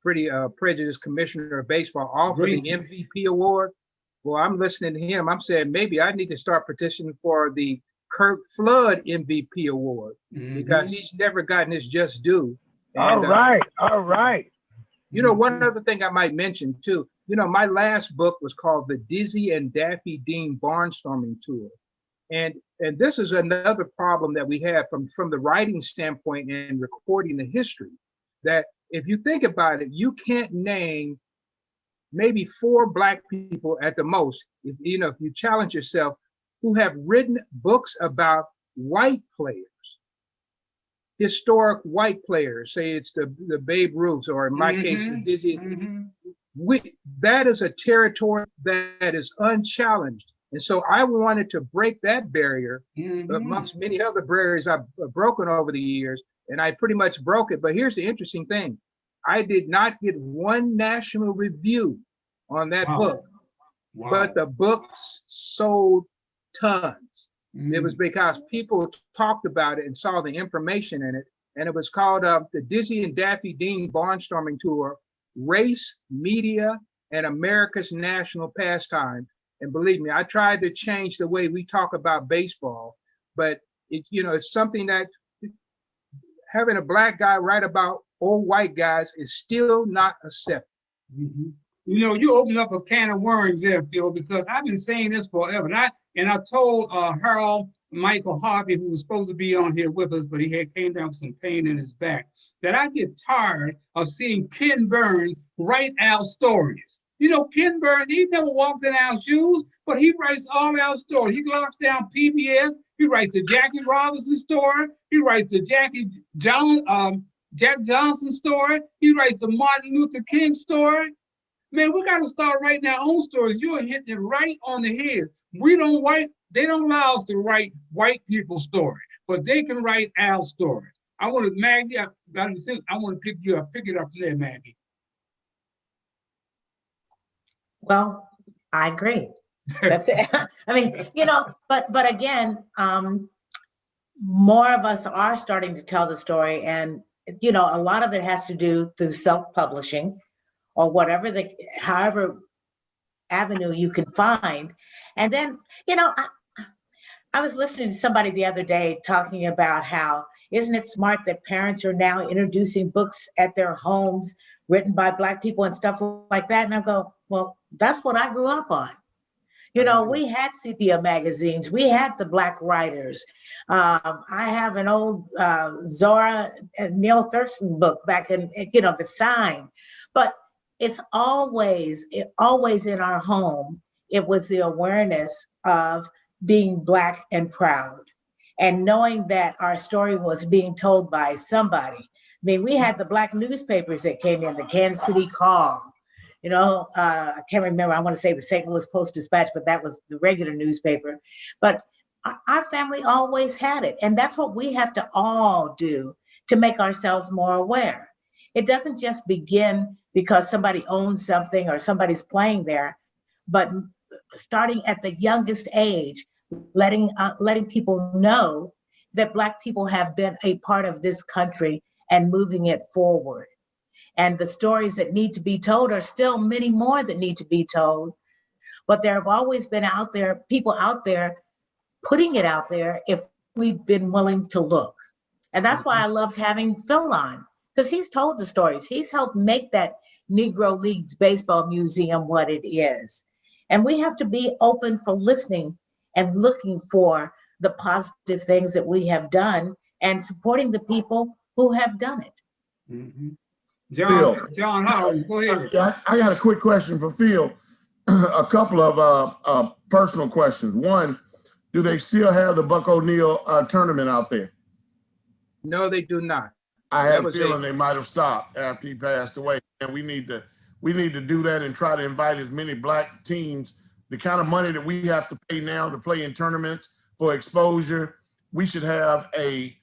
pretty prejudiced commissioner of baseball, off of the MVP award. Well, I'm listening to him. I'm saying maybe I need to start petitioning for the Kurt Flood MVP award, because he's never gotten his just due. And, all right. One other thing I might mention too, my last book was called The Dizzy and Daffy Dean Barnstorming Tour. And this is another problem that we have from the writing standpoint and recording the history, that if you think about it, you can't name maybe 4 Black people at the most, if you challenge yourself, who have written books about white players, historic white players, say it's the Babe Ruths, or in my case, the Dizzy. That is a territory that is unchallenged. And so I wanted to break that barrier amongst many other barriers I've broken over the years, and I pretty much broke it. But here's the interesting thing. I did not get one national review on that book, but the book sold tons. It was because people talked about it and saw the information in it. And it was called The Dizzy and Daffy Dean Barnstorming Tour, Race, Media, and America's National Pastime. And believe me, I tried to change the way we talk about baseball, but it's something that having a black guy write about old white guys is still not accepted. Mm-hmm. You know, you open up a can of worms there, Phil, because I've been saying this forever. And I told Harold Michael Harvey, who was supposed to be on here with us, but he came down with some pain in his back, that I get tired of seeing Ken Burns write our stories. You know, Ken Burns, he never walks in our shoes, but he writes all our stories. He locks down PBS. He writes the Jackie Robinson story. He writes the Jack Johnson story. He writes the Martin Luther King story. Man, we got to start writing our own stories. You're hitting it right on the head. They don't allow us to write white people's story, but they can write our story. I want to, Maggie, I want to pick it up from there, Maggie. Well, I agree. That's it. I mean, you know, but again, more of us are starting to tell the story, and you know, a lot of it has to do through self-publishing or whatever however avenue you can find. And then, you know, I was listening to somebody the other day talking about how, isn't it smart that parents are now introducing books at their homes written by Black people and stuff like that? And I go, well, that's what I grew up on. You know, we had sepia magazines. We had the Black writers. I have an old Zora and Neil Thurston book back in, you know, The Sign. But it's always in our home. It was the awareness of being Black and proud and knowing that our story was being told by somebody. I mean, we had the Black newspapers that came in, the Kansas City Call, you know, I can't remember, I want to say the St. Louis Post-Dispatch, but that was the regular newspaper. But our family always had it. And that's what we have to all do to make ourselves more aware. It doesn't just begin because somebody owns something or somebody's playing there, but starting at the youngest age, letting people know that Black people have been a part of this country and moving it forward. And the stories that need to be told are still many more that need to be told, but there have always been people out there putting it out there if we've been willing to look. And that's why I loved having Phil on, because he's told the stories. He's helped make that Negro Leagues Baseball Museum what it is. And we have to be open for listening and looking for the positive things that we have done and supporting the people who have done it. Mm-hmm. Phil. John Howard, go ahead. I got a quick question for Phil. A couple of personal questions. One, do they still have the Buck O'Neil tournament out there? No, they do not. I have a feeling they might have stopped after he passed away. And we need to do that and try to invite as many Black teams. The kind of money that we have to pay now to play in tournaments for exposure, we should have a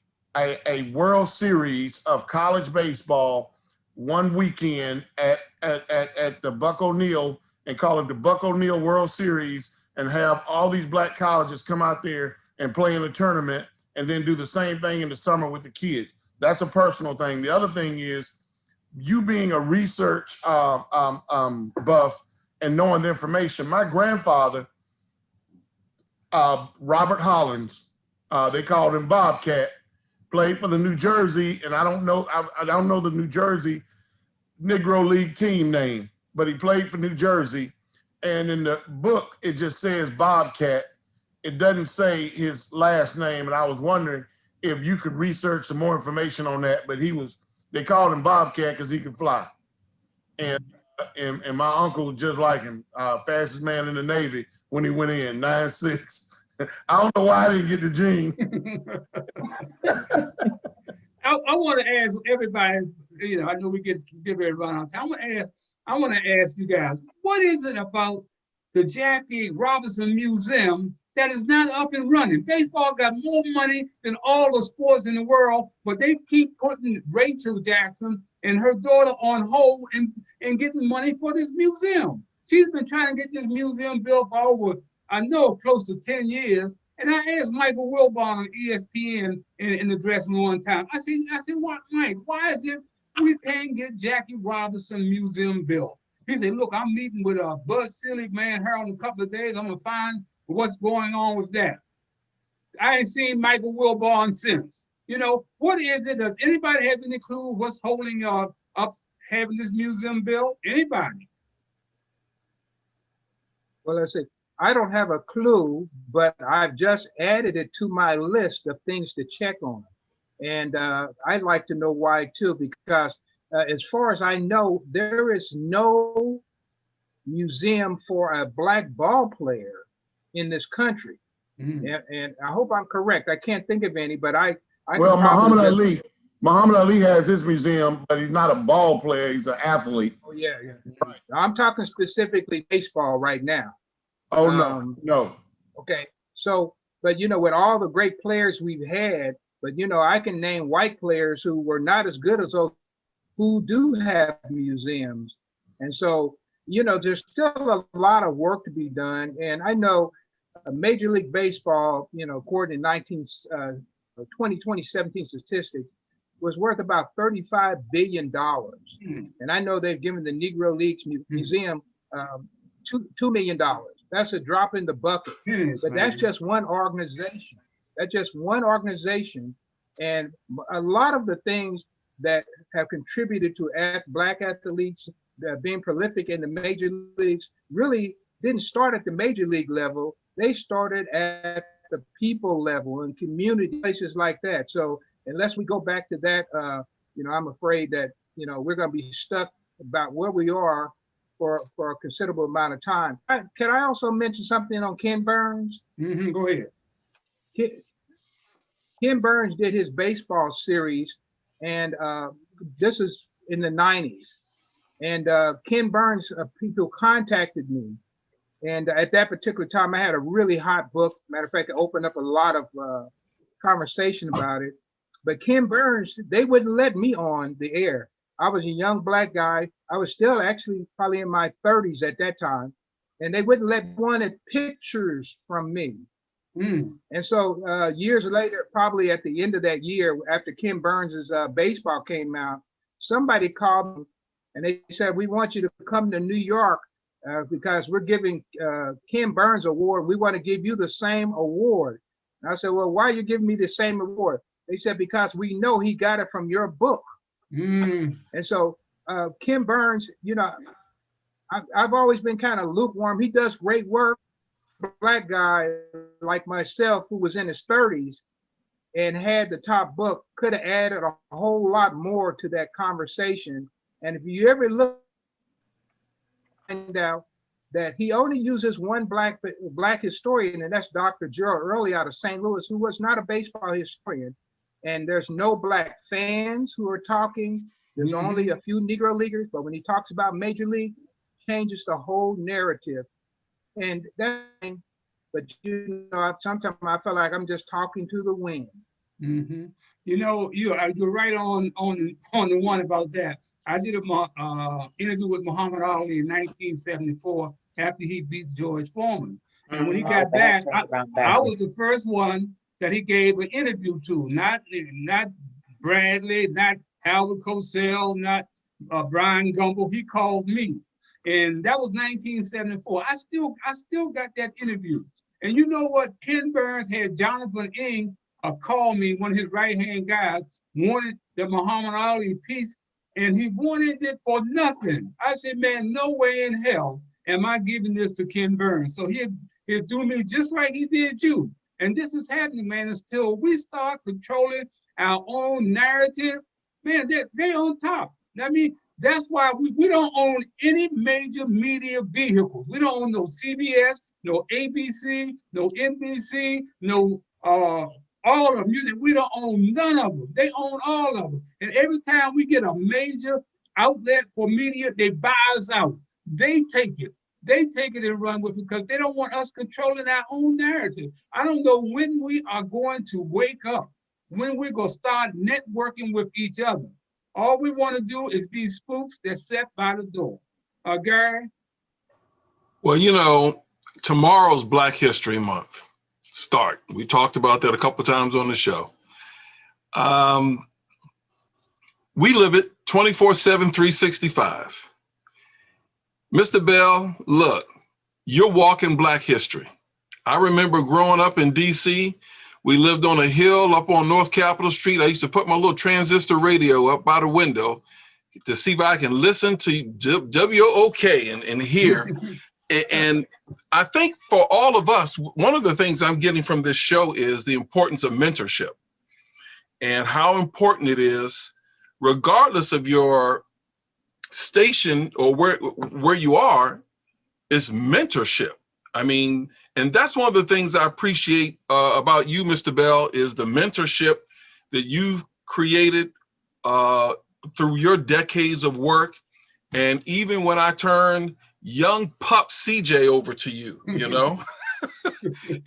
World Series of college baseball one weekend at the Buck O'Neil and call it the Buck O'Neil World Series and have all these Black colleges come out there and play in a tournament and then do the same thing in the summer with the kids. That's a personal thing. The other thing is you being a research buff and knowing the information. My grandfather, Robert Hollins, they called him Bobcat, played for the New Jersey, and I don't know the New Jersey Negro League team name, but he played for New Jersey. And in the book, it just says Bobcat. It doesn't say his last name. And I was wondering if you could research some more information on that, but they called him Bobcat because he could fly. And my uncle was just like him, fastest man in the Navy when he went in, 9'6". I don't know why I didn't get the gene. I want to ask everybody, you know, I know we get everybody on time. I want to ask you guys, what is it about the Jackie Robinson Museum that is not up and running? Baseball got more money than all the sports in the world, but they keep putting Rachel Jackson and her daughter on hold and getting money for this museum. She's been trying to get this museum built for over, I know, close to 10 years. And I asked Michael Wilbon on ESPN in the dressing room one time. I said, what, Mike, why is it we can't get Jackie Robinson Museum built? He said, look, I'm meeting with Bud Selig, man, Harold, in a couple of days. I'm going to find what's going on with that. I ain't seen Michael Wilbon since. You know, what is it? Does anybody have any clue what's holding up having this museum built? Anybody? Well, let's see. I don't have a clue, but I've just added it to my list of things to check on. And I'd like to know why too, because as far as I know, there is no museum for a black ball player in this country. And I hope I'm correct. I can't think of any, but I well, Muhammad Ali has his museum, but he's not a ball player. He's an athlete. Oh yeah, yeah. Right. I'm talking specifically baseball right now. Oh no, no. Okay, so but you know, with all the great players we've had, but you know, I can name white players who were not as good as those who do have museums, and so you know, there's still a lot of work to be done. And I know Major League Baseball, you know, according to 2017 statistics, was worth about $35 billion. And I know they've given the Negro Leagues Museum $2 million. That's a drop in the bucket. But that's just one organization. That's just one organization. And a lot of the things that have contributed to black athletes being prolific in the major leagues really didn't start at the major league level. They started at the people level and community places like that. So unless we go back to that, you know, I'm afraid that, you know, we're going to be stuck about where we are for a considerable amount of time. Can I also mention something on Ken Burns? Go ahead. Ken Burns did his baseball series, and this is in the 90s. And Ken Burns, people contacted me. And at that particular time, I had a really hot book. Matter of fact, it opened up a lot of conversation about it. But Ken Burns, they wouldn't let me on the air. I was a young black guy. I was still actually probably in my 30s at that time. And they wouldn't let one at pictures from me. And so years later, probably at the end of that year, after Ken Burns's baseball came out, somebody called me and they said, we want you to come to New York because we're giving Ken Burns Award. We want to give you the same award. And I said, well, why are you giving me the same award? They said, because we know he got it from your book. And so Ken Burns, you know, I've always been kind of lukewarm. He does great work. Black guy like myself who was in his 30s and had the top book could have added a whole lot more to that conversation. And if you ever look, find out that he only uses one black historian, and that's Dr. Gerald Early out of St. Louis, who was not a baseball historian. And there's no black fans who are talking. There's only a few Negro leaguers, but when he talks about Major League, changes the whole narrative. And that, but you know, sometimes I feel like I'm just talking to the wind. You know, you're right on the one about that. I did an interview with Muhammad Ali in 1974 after he beat George Foreman. And when he got back, I was the first one that he gave an interview to, not Bradley, not Howard Cosell, not Brian Gumble. He called me. And that was 1974. I still got that interview. And you know what? Ken Burns had Jonathan Ing call me, one of his right-hand guys, wanted the Muhammad Ali piece, and he wanted it for nothing. I said, man, no way in hell am I giving this to Ken Burns. So he'll do me just like he did you. And this is happening, man, until we start controlling our own narrative. Man, they're on top. I mean, that's why we don't own any major media vehicles. We don't own no CBS, no ABC, no NBC, no all of them. We don't own none of them. They own all of them. And every time we get a major outlet for media, they buy us out. They take it. They take it and run with it because they don't want us controlling our own narrative. I don't know when we are going to wake up, when we're going to start networking with each other. All we want to do is be spooks that sat by the door. Gary? Well, you know, tomorrow's Black History Month. Start. We talked about that a couple of times on the show. We live it 24/7, 365. Mr. Bell, look, you're walking Black history. I remember growing up in DC We lived on a hill up on North Capitol Street. I used to put my little transistor radio up by the window to see if I can listen to WOK and hear. And I think for all of us, one of the things I'm getting from this show is the importance of mentorship and how important it is, regardless of your station or where you are, is mentorship. I mean, and that's one of the things I appreciate about you, Mr. Bell, is the mentorship that you've created through your decades of work. And even when I turned young pup CJ over to you, you know,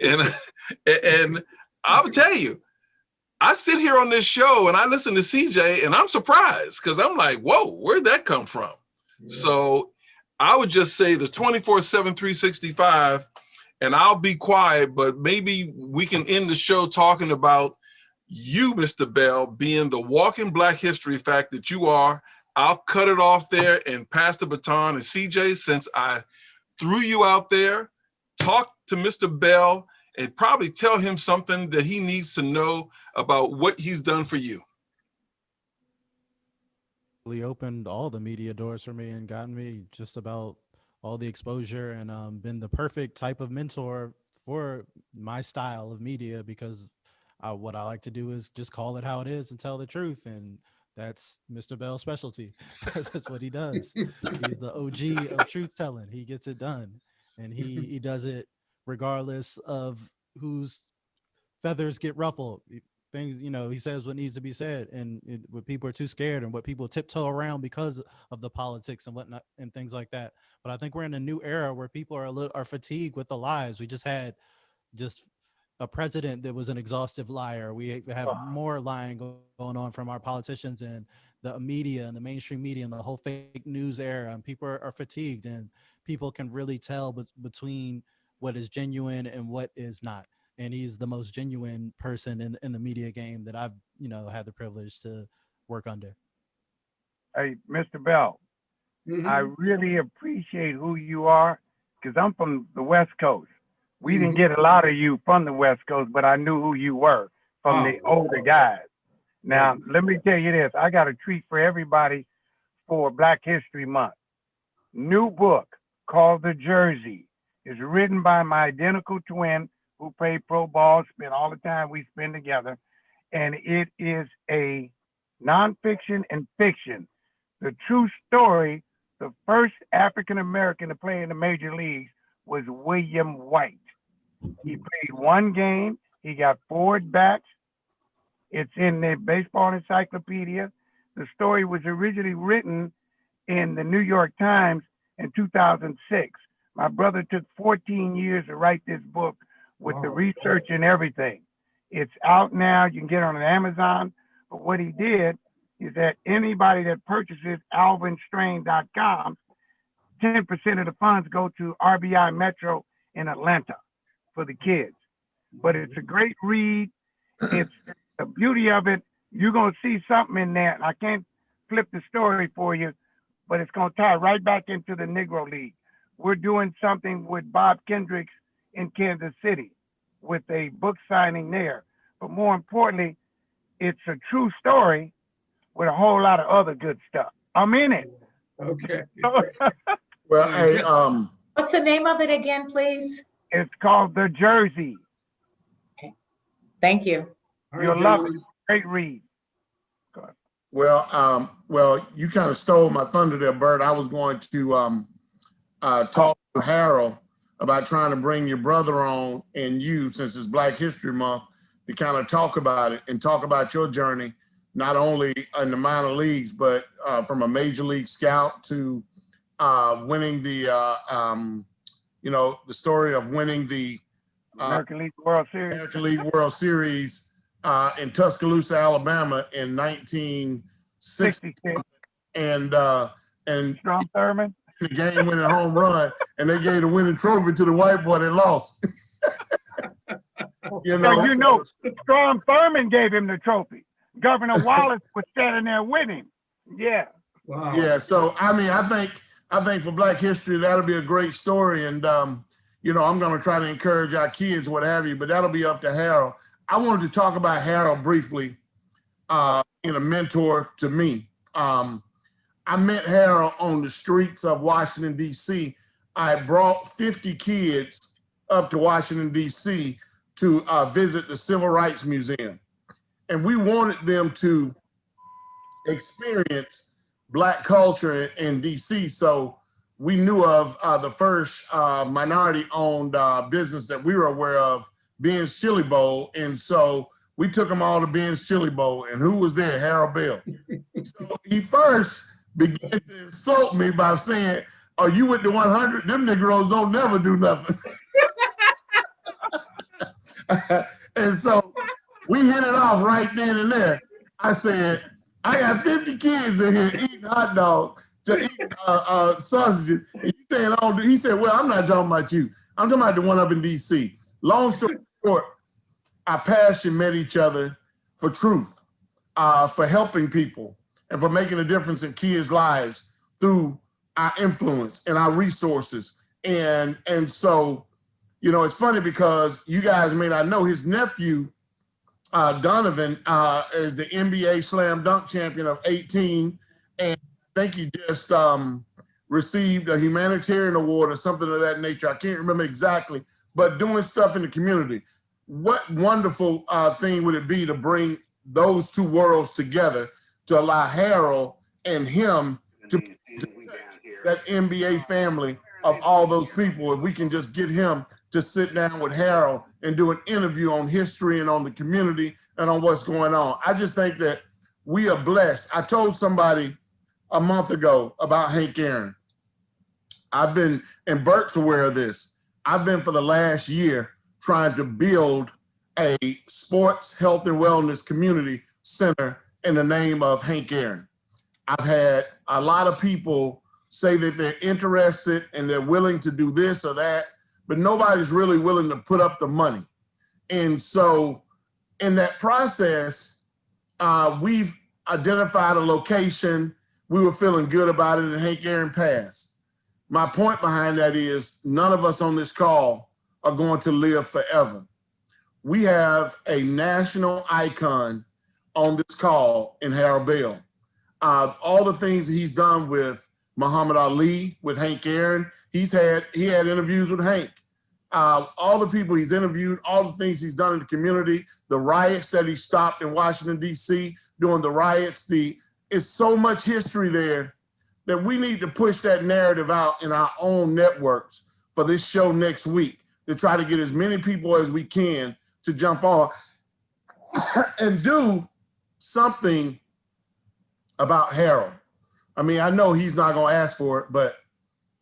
and I'll tell you, I sit here on this show and I listen to CJ and I'm surprised because I'm like, whoa, where'd that come from? Yeah. So I would just say the 24/7, 365, and I'll be quiet, but maybe we can end the show talking about you, Mr. Bell, being the walking Black history fact that you are. I'll cut it off there and pass the baton. And CJ, since I threw you out there, talk to Mr. Bell and probably tell him something that he needs to know about what he's done for you. He opened all the media doors for me and gotten me just about all the exposure and been the perfect type of mentor for my style of media, because what I like to do is just call it how it is and tell the truth. And that's Mr. Bell's specialty. That's what he does. He's the OG of truth telling. He gets it done, and he does it regardless of whose feathers get ruffled. Things, you know, he says what needs to be said, and what people are too scared and what people tiptoe around because of the politics and whatnot and things like that. But I think we're in a new era where people are fatigued with the lies. We just had a president that was an exhaustive liar. We have more lying going on from our politicians and the media and the mainstream media and the whole fake news era. And people are fatigued, and people can really tell between what is genuine and what is not. And he's the most genuine person in the media game that I've, had the privilege to work under. Hey, Mr. Bell, I really appreciate who you are, because I'm from the West Coast. We didn't get a lot of you from the West Coast, but I knew who you were from the older guys. Now, let me tell you this. I got a treat for everybody for Black History Month. New book called The Jersey. Is written by my identical twin who played pro ball, spent all the time we spend together. And it is a nonfiction and fiction. The true story, the first African-American to play in the major leagues was William White. He played one game. He got 4 at-bats. It's in the Baseball Encyclopedia. The story was originally written in the New York Times in 2006. My brother took 14 years to write this book with the research and everything. It's out now. You can get it on Amazon. But what he did is that anybody that purchases alvinstrain.com, 10% of the funds go to RBI Metro in Atlanta for the kids. But it's a great read. It's the beauty of it. You're going to see something in there. I can't flip the story for you, but it's going to tie right back into the Negro League. We're doing something with Bob Kendricks in Kansas City with a book signing there. But more importantly, it's a true story with a whole lot of other good stuff. I'm in it. Okay. Well, hey, what's the name of it again, please? It's called The Jersey. Okay. Thank you. You'll love it. Great read. Well, you kind of stole my thunder there, Bert. I was going to talk to Harold about trying to bring your brother on and you, since it's Black History Month, to kind of talk about it and talk about your journey, not only in the minor leagues, but from a major league scout to winning the, the story of winning the American League World Series. American League World Series in Tuscaloosa, Alabama in 1960. And Strom Thurmond. The game-winning home run, and they gave the winning trophy to the white boy that lost. Strom Thurmond gave him the trophy. Governor Wallace was standing there with him. Yeah. Wow. Yeah. So I mean, I think for Black History that'll be a great story, and I'm going to try to encourage our kids, what have you. But that'll be up to Harold. I wanted to talk about Harold briefly, in a mentor to me. I met Harold on the streets of Washington, D.C. I brought 50 kids up to Washington, D.C. to visit the Civil Rights Museum. And we wanted them to experience Black culture in D.C. So we knew of the first minority-owned business that we were aware of, Ben's Chili Bowl. And so we took them all to Ben's Chili Bowl. And who was there? Harold Bell. So he first began to insult me by saying, "Oh, you with the 100? Them Negroes don't never do nothing." And so we hit it off right then and there. I said, "I got 50 kids in here eating hot dogs, to eat sausages." And you saying, "Oh," he said, "Well, I'm not talking about you. I'm talking about the one up in D.C." Long story short, our passion met each other for truth, for helping people, and for making a difference in kids' lives through our influence and our resources. And so, you know, it's funny because you guys may not know his nephew, Donovan, is the NBA slam dunk champion of 18. And I think he just received a humanitarian award or something of that nature. I can't remember exactly, but doing stuff in the community. What wonderful thing would it be to bring those two worlds together to allow Harold and him to that NBA family of all those people. If we can just get him to sit down with Harold and do an interview on history and on the community and on what's going on. I just think that we are blessed. I told somebody a month ago about Hank Aaron. I've been, and Bert's aware of this, I've been for the last year trying to build a sports, health, and wellness community center in the name of Hank Aaron. I've had a lot of people say that they're interested and they're willing to do this or that, but nobody's really willing to put up the money. And so in that process, we've identified a location. We were feeling good about it, and Hank Aaron passed. My point behind that is none of us on this call are going to live forever. We have a national icon on this call in Harold Bell. All the things he's done with Muhammad Ali, with Hank Aaron, he had interviews with Hank. All the people he's interviewed, all the things he's done in the community, the riots that he stopped in Washington, D.C., during the riots, it's so much history there that we need to push that narrative out in our own networks for this show next week to try to get as many people as we can to jump on and do something about Harold. I mean, I know he's not gonna ask for it, but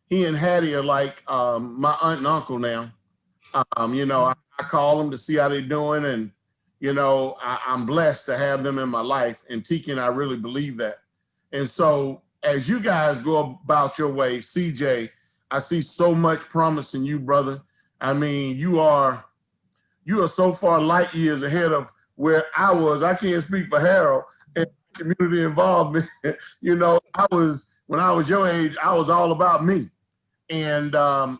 he and Hattie are like my aunt and uncle now. You know, I call them to see how they're doing, and you know, I'm blessed to have them in my life, and Tiki and I really believe that. And so as you guys go about your way, CJ, I see so much promise in you, brother. I mean, you are so far light years ahead of where I was. I can't speak for Harold and community involvement. You know, when I was your age, I was all about me. And,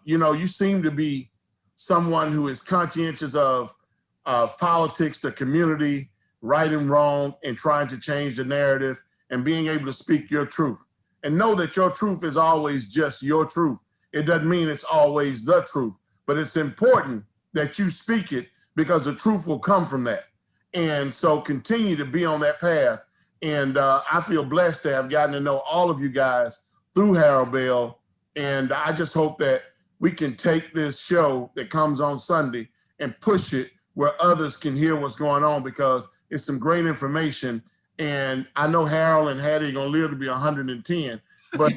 you know, you seem to be someone who is conscientious of politics, the community, right and wrong, and trying to change the narrative and being able to speak your truth. And know that your truth is always just your truth. It doesn't mean it's always the truth, but it's important that you speak it because the truth will come from that. And so continue to be on that path. And I feel blessed to have gotten to know all of you guys through Harold Bell. And I just hope that we can take this show that comes on Sunday and push it where others can hear what's going on, because it's some great information. And I know Harold and Hattie are gonna live to be 110, but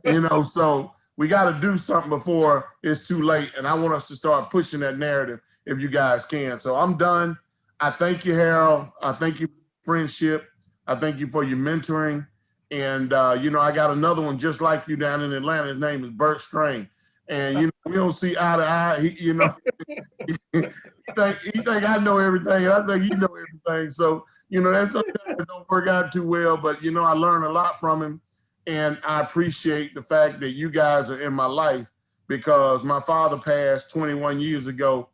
you know, so we got to do something before it's too late. And I want us to start pushing that narrative if you guys can. So I'm done. I thank you, Harold. I thank you for friendship. I thank you for your mentoring. And, you know, I got another one just like you down in Atlanta. His name is Bert Strain. And, you know, we don't see eye to eye. You know, he think I know everything, and I think he know everything. So, you know, that's something that don't work out too well. But, you know, I learned a lot from him. And I appreciate the fact that you guys are in my life, because my father passed 21 years ago.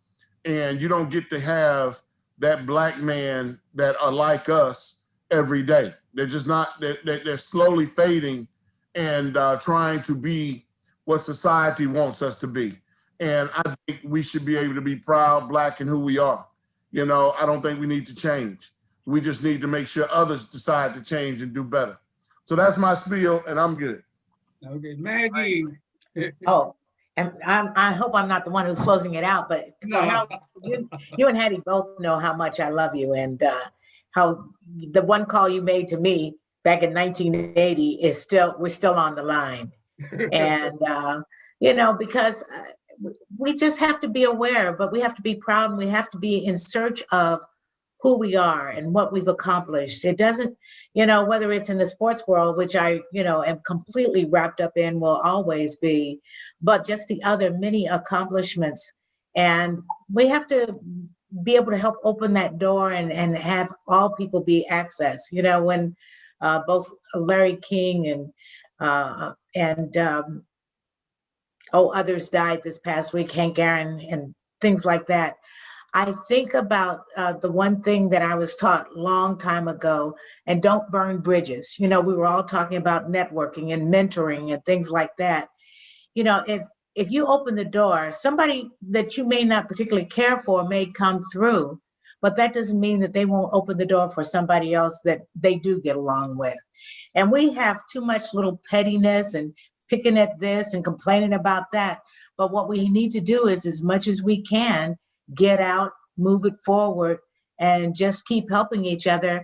And you don't get to have that black man that are like us every day. They're just not, they're slowly fading and trying to be what society wants us to be. And I think we should be able to be proud black in who we are. You know, I don't think we need to change. We just need to make sure others decide to change and do better. So that's my spiel, and I'm good. Okay, Maggie. Oh, and I hope I'm not the one who's closing it out, but No. Harold, you and Hattie both know how much I love you, and how the one call you made to me back in 1980 is still, we're still on the line. And, you know, because we just have to be aware, but we have to be proud, and we have to be in search of who we are and what we've accomplished. It doesn't, you know, whether it's in the sports world, which I, you know, am completely wrapped up in, will always be, but just the other many accomplishments. And we have to be able to help open that door and have all people be access. You know, when both Larry King and others died this past week, Hank Aaron and things like that, I think about the one thing that I was taught long time ago, and don't burn bridges. You know, we were all talking about networking and mentoring and things like that. You know, if you open the door, somebody that you may not particularly care for may come through, but that doesn't mean that they won't open the door for somebody else that they do get along with. And we have too much little pettiness and picking at this and complaining about that. But what we need to do is, as much as we can, get out, move it forward, and just keep helping each other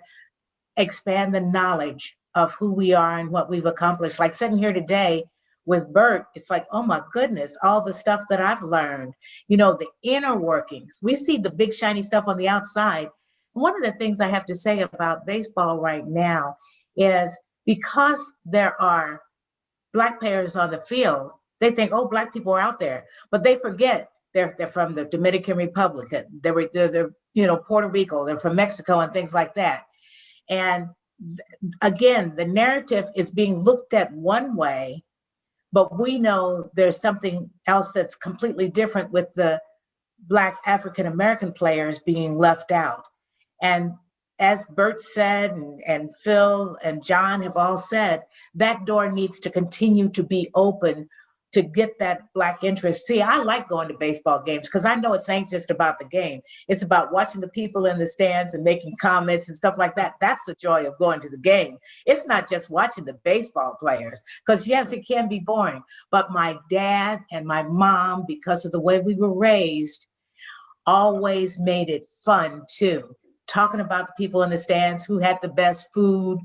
expand the knowledge of who we are and what we've accomplished. Like sitting here today with Bert, it's like, oh my goodness, all the stuff that I've learned, you know, the inner workings. We see the big shiny stuff on the outside. One of the things I have to say about baseball right now is, because there are Black players on the field, they think, oh, Black people are out there, but they forget they're from the Dominican Republic, they're you know, Puerto Rico, they're from Mexico and things like that. And again, the narrative is being looked at one way, but we know there's something else that's completely different with the Black African American players being left out. And as Bert said, and Phil and John have all said, that door needs to continue to be open to get that Black interest. See, I like going to baseball games because I know it ain't just about the game. It's about watching the people in the stands and making comments and stuff like that. That's the joy of going to the game. It's not just watching the baseball players, because yes, it can be boring, but my dad and my mom, because of the way we were raised, always made it fun too. Talking about the people in the stands, who had the best food,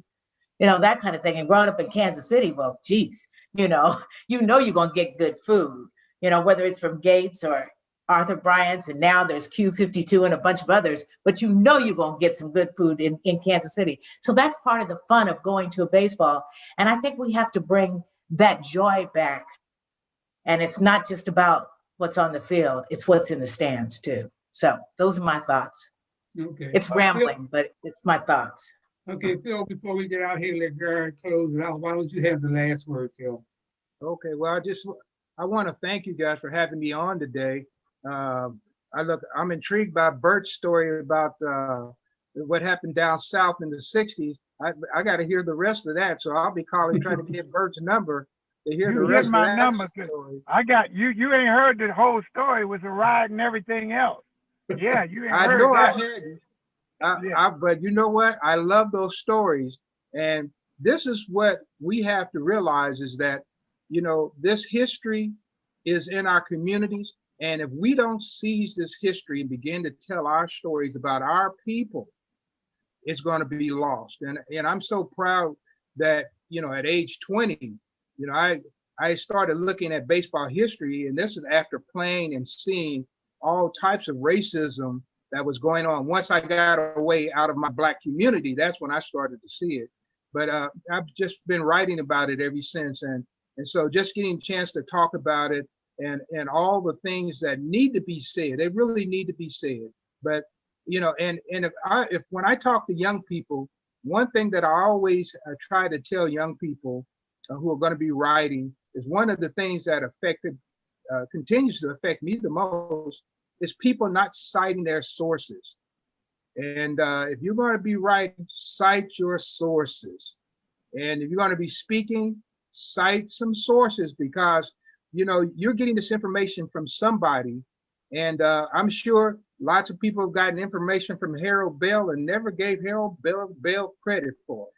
you know, that kind of thing. And growing up in Kansas City, well, geez, you know you're going to get good food, you know, whether it's from Gates or Arthur Bryant's, and now there's Q52 and a bunch of others, but you know you're going to get some good food in Kansas City. So that's part of the fun of going to a baseball. And I think we have to bring that joy back. And it's not just about what's on the field, it's what's in the stands too. So those are my thoughts. Okay. It's rambling, but it's my thoughts. Okay, Phil, before we get out here, let Gerd close it out. Why don't you have the last word, Phil? Okay, well, I want to thank you guys for having me on today. I'm intrigued by Bert's story about what happened down south in the 60s. I got to hear the rest of that, so I'll be calling, trying to get Bert's number to hear the rest of that number, story. I got you. You ain't heard the whole story. It was a ride and everything else. Yeah, you ain't heard I know that. I hadn't. But you know what? I love those stories. And this is what we have to realize, is that, you know, this history is in our communities. And if we don't seize this history and begin to tell our stories about our people, it's going to be lost. And I'm so proud that, you know, at age 20, you know, I started looking at baseball history, and this is after playing and seeing all types of racism that was going on. Once I got away out of my Black community, that's when I started to see it. But I've just been writing about it ever since. And so just getting a chance to talk about it and all the things that need to be said, they really need to be said. But, you know, and if when I talk to young people, one thing that I always try to tell young people who are going to be writing is, one of the things that continues to affect me the most is people not citing their sources. And if you're going to be writing, cite your sources. And if you're going to be speaking, cite some sources, because you're getting this information from somebody. And I'm sure lots of people have gotten information from Harold Bell and never gave Harold Bell credit for it.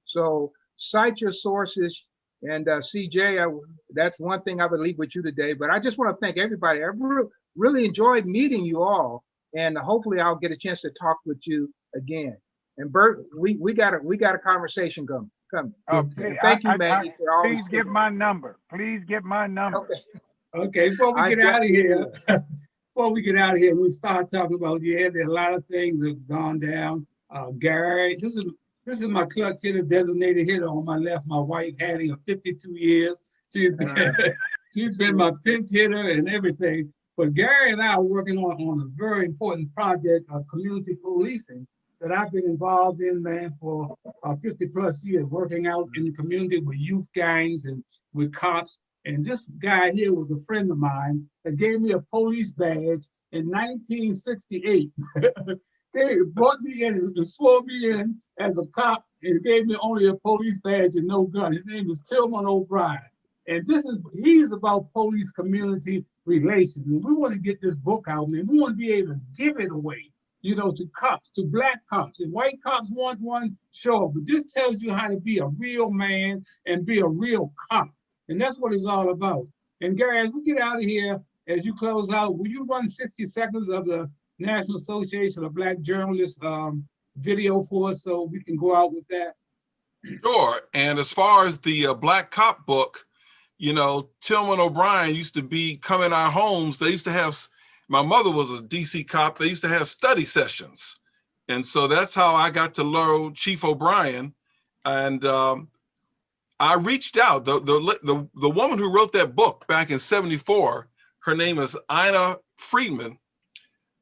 So cite your sources. And CJ, that's one thing I would leave with you today. But I just want to thank everybody. I really enjoyed meeting you all. And hopefully I'll get a chance to talk with you again. And Bert, we got a conversation coming. Okay. Thank you, Maggie, for always. Please get my number. Please get my number. Okay. Before we get out of here, we start talking about, there are a lot of things that have gone down. Gary, this is my clutch hitter, designated hitter on my left. My wife, Hattie, of 52 years. She's been my pinch hitter and everything. But Gary and I are working on a very important project of community policing that I've been involved in, man, for 50 plus years, working out in the community with youth gangs and with cops. And this guy here was a friend of mine that gave me a police badge in 1968. They brought me in and swore me in as a cop and gave me only a police badge and no gun. His name is Tillman O'Brien. And he's about police community relations. And we want to get this book out, man. We want to be able to give it away, to cops, to black cops. If white cops want one, sure. But this tells you how to be a real man and be a real cop. And that's what it's all about. And Gary, as we get out of here, as you close out, will you run 60 seconds of the National Association of Black Journalists video for us so we can go out with that? Sure. And as far as the Black Cop book, Tillman O'Brien used to come in our homes. They used to have, my mother was a DC cop. They used to have study sessions. And so that's how I got to learn Chief O'Brien. And I reached out. The woman who wrote that book back in '74, her name is Ina Friedman.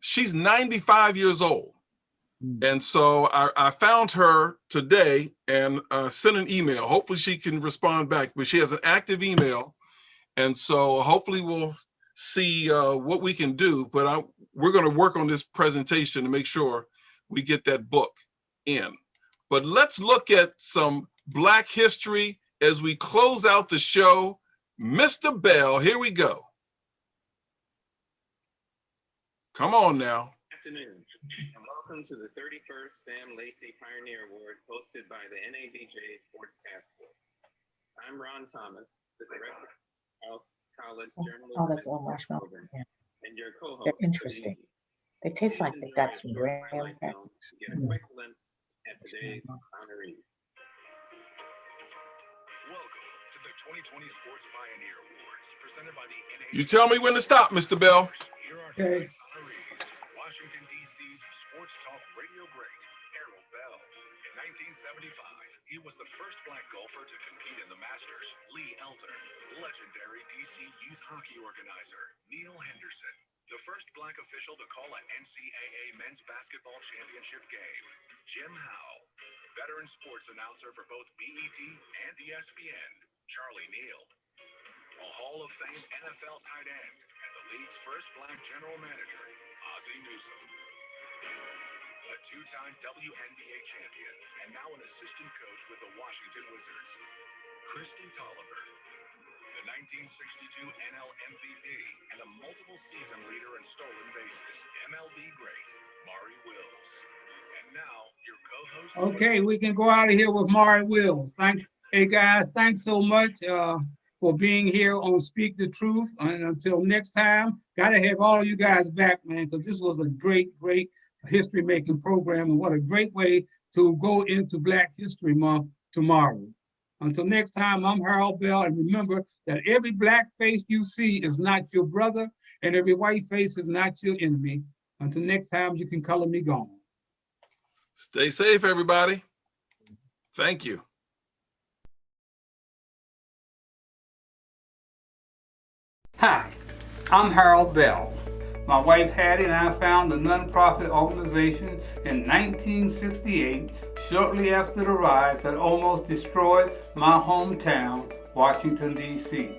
She's 95 years old. And so I found her today and sent an email. Hopefully she can respond back, but she has an active email. And so hopefully we'll see what we can do. But we're going to work on this presentation to make sure we get that book in. But let's look at some Black history as we close out the show. Mr. Bell, here we go. Come on now. Afternoon, and welcome to the 31st Sam Lacey Pioneer Award hosted by the NABJ Sports Task Force. I'm Ron Thomas, the director of House College Journalism Program, and your co-host. They're interesting. They taste like they got some graham crackers. To get a quick glimpse at today's honorees. Welcome to the 2020 Sports Pioneer Awards, presented by the NABJ. You tell me when to stop, Mr. Bell. Here are today's honorees. Washington, D.C.'s sports talk radio great, Harold Bell. In 1975, he was the first black golfer to compete in the Masters. Lee Elder. Legendary D.C. youth hockey organizer, Neil Henderson. The first black official to call an NCAA men's basketball championship game, Jim Howe. Veteran sports announcer for both BET and ESPN, Charlie Neal. A Hall of Fame NFL tight end and the league's first black general manager, Ozzie Newsome. A two-time WNBA champion and now an assistant coach with the Washington Wizards, Christy Tolliver. The 1962 NL MVP and a multiple season leader in stolen bases, MLB great, Maury Wills. And now, your co-host. Okay, we can go out of here with Maury Wills. Thanks. Hey, guys, thanks so much for being here on Speak the Truth. And until next time, got to have all of you guys back, man, because this was a great, great history-making program. And what a great way to go into Black History Month tomorrow. Until next time, I'm Harold Bell. And remember that every black face you see is not your brother, and every white face is not your enemy. Until next time, you can color me gone. Stay safe, everybody. Thank you. Hi, I'm Harold Bell. My wife Hattie and I founded a nonprofit organization in 1968, shortly after the riots that almost destroyed my hometown, Washington, D.C.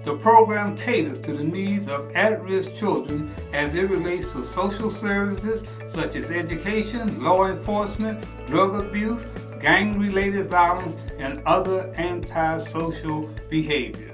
The program caters to the needs of at-risk children as it relates to social services such as education, law enforcement, drug abuse, gang-related violence, and other antisocial behaviors.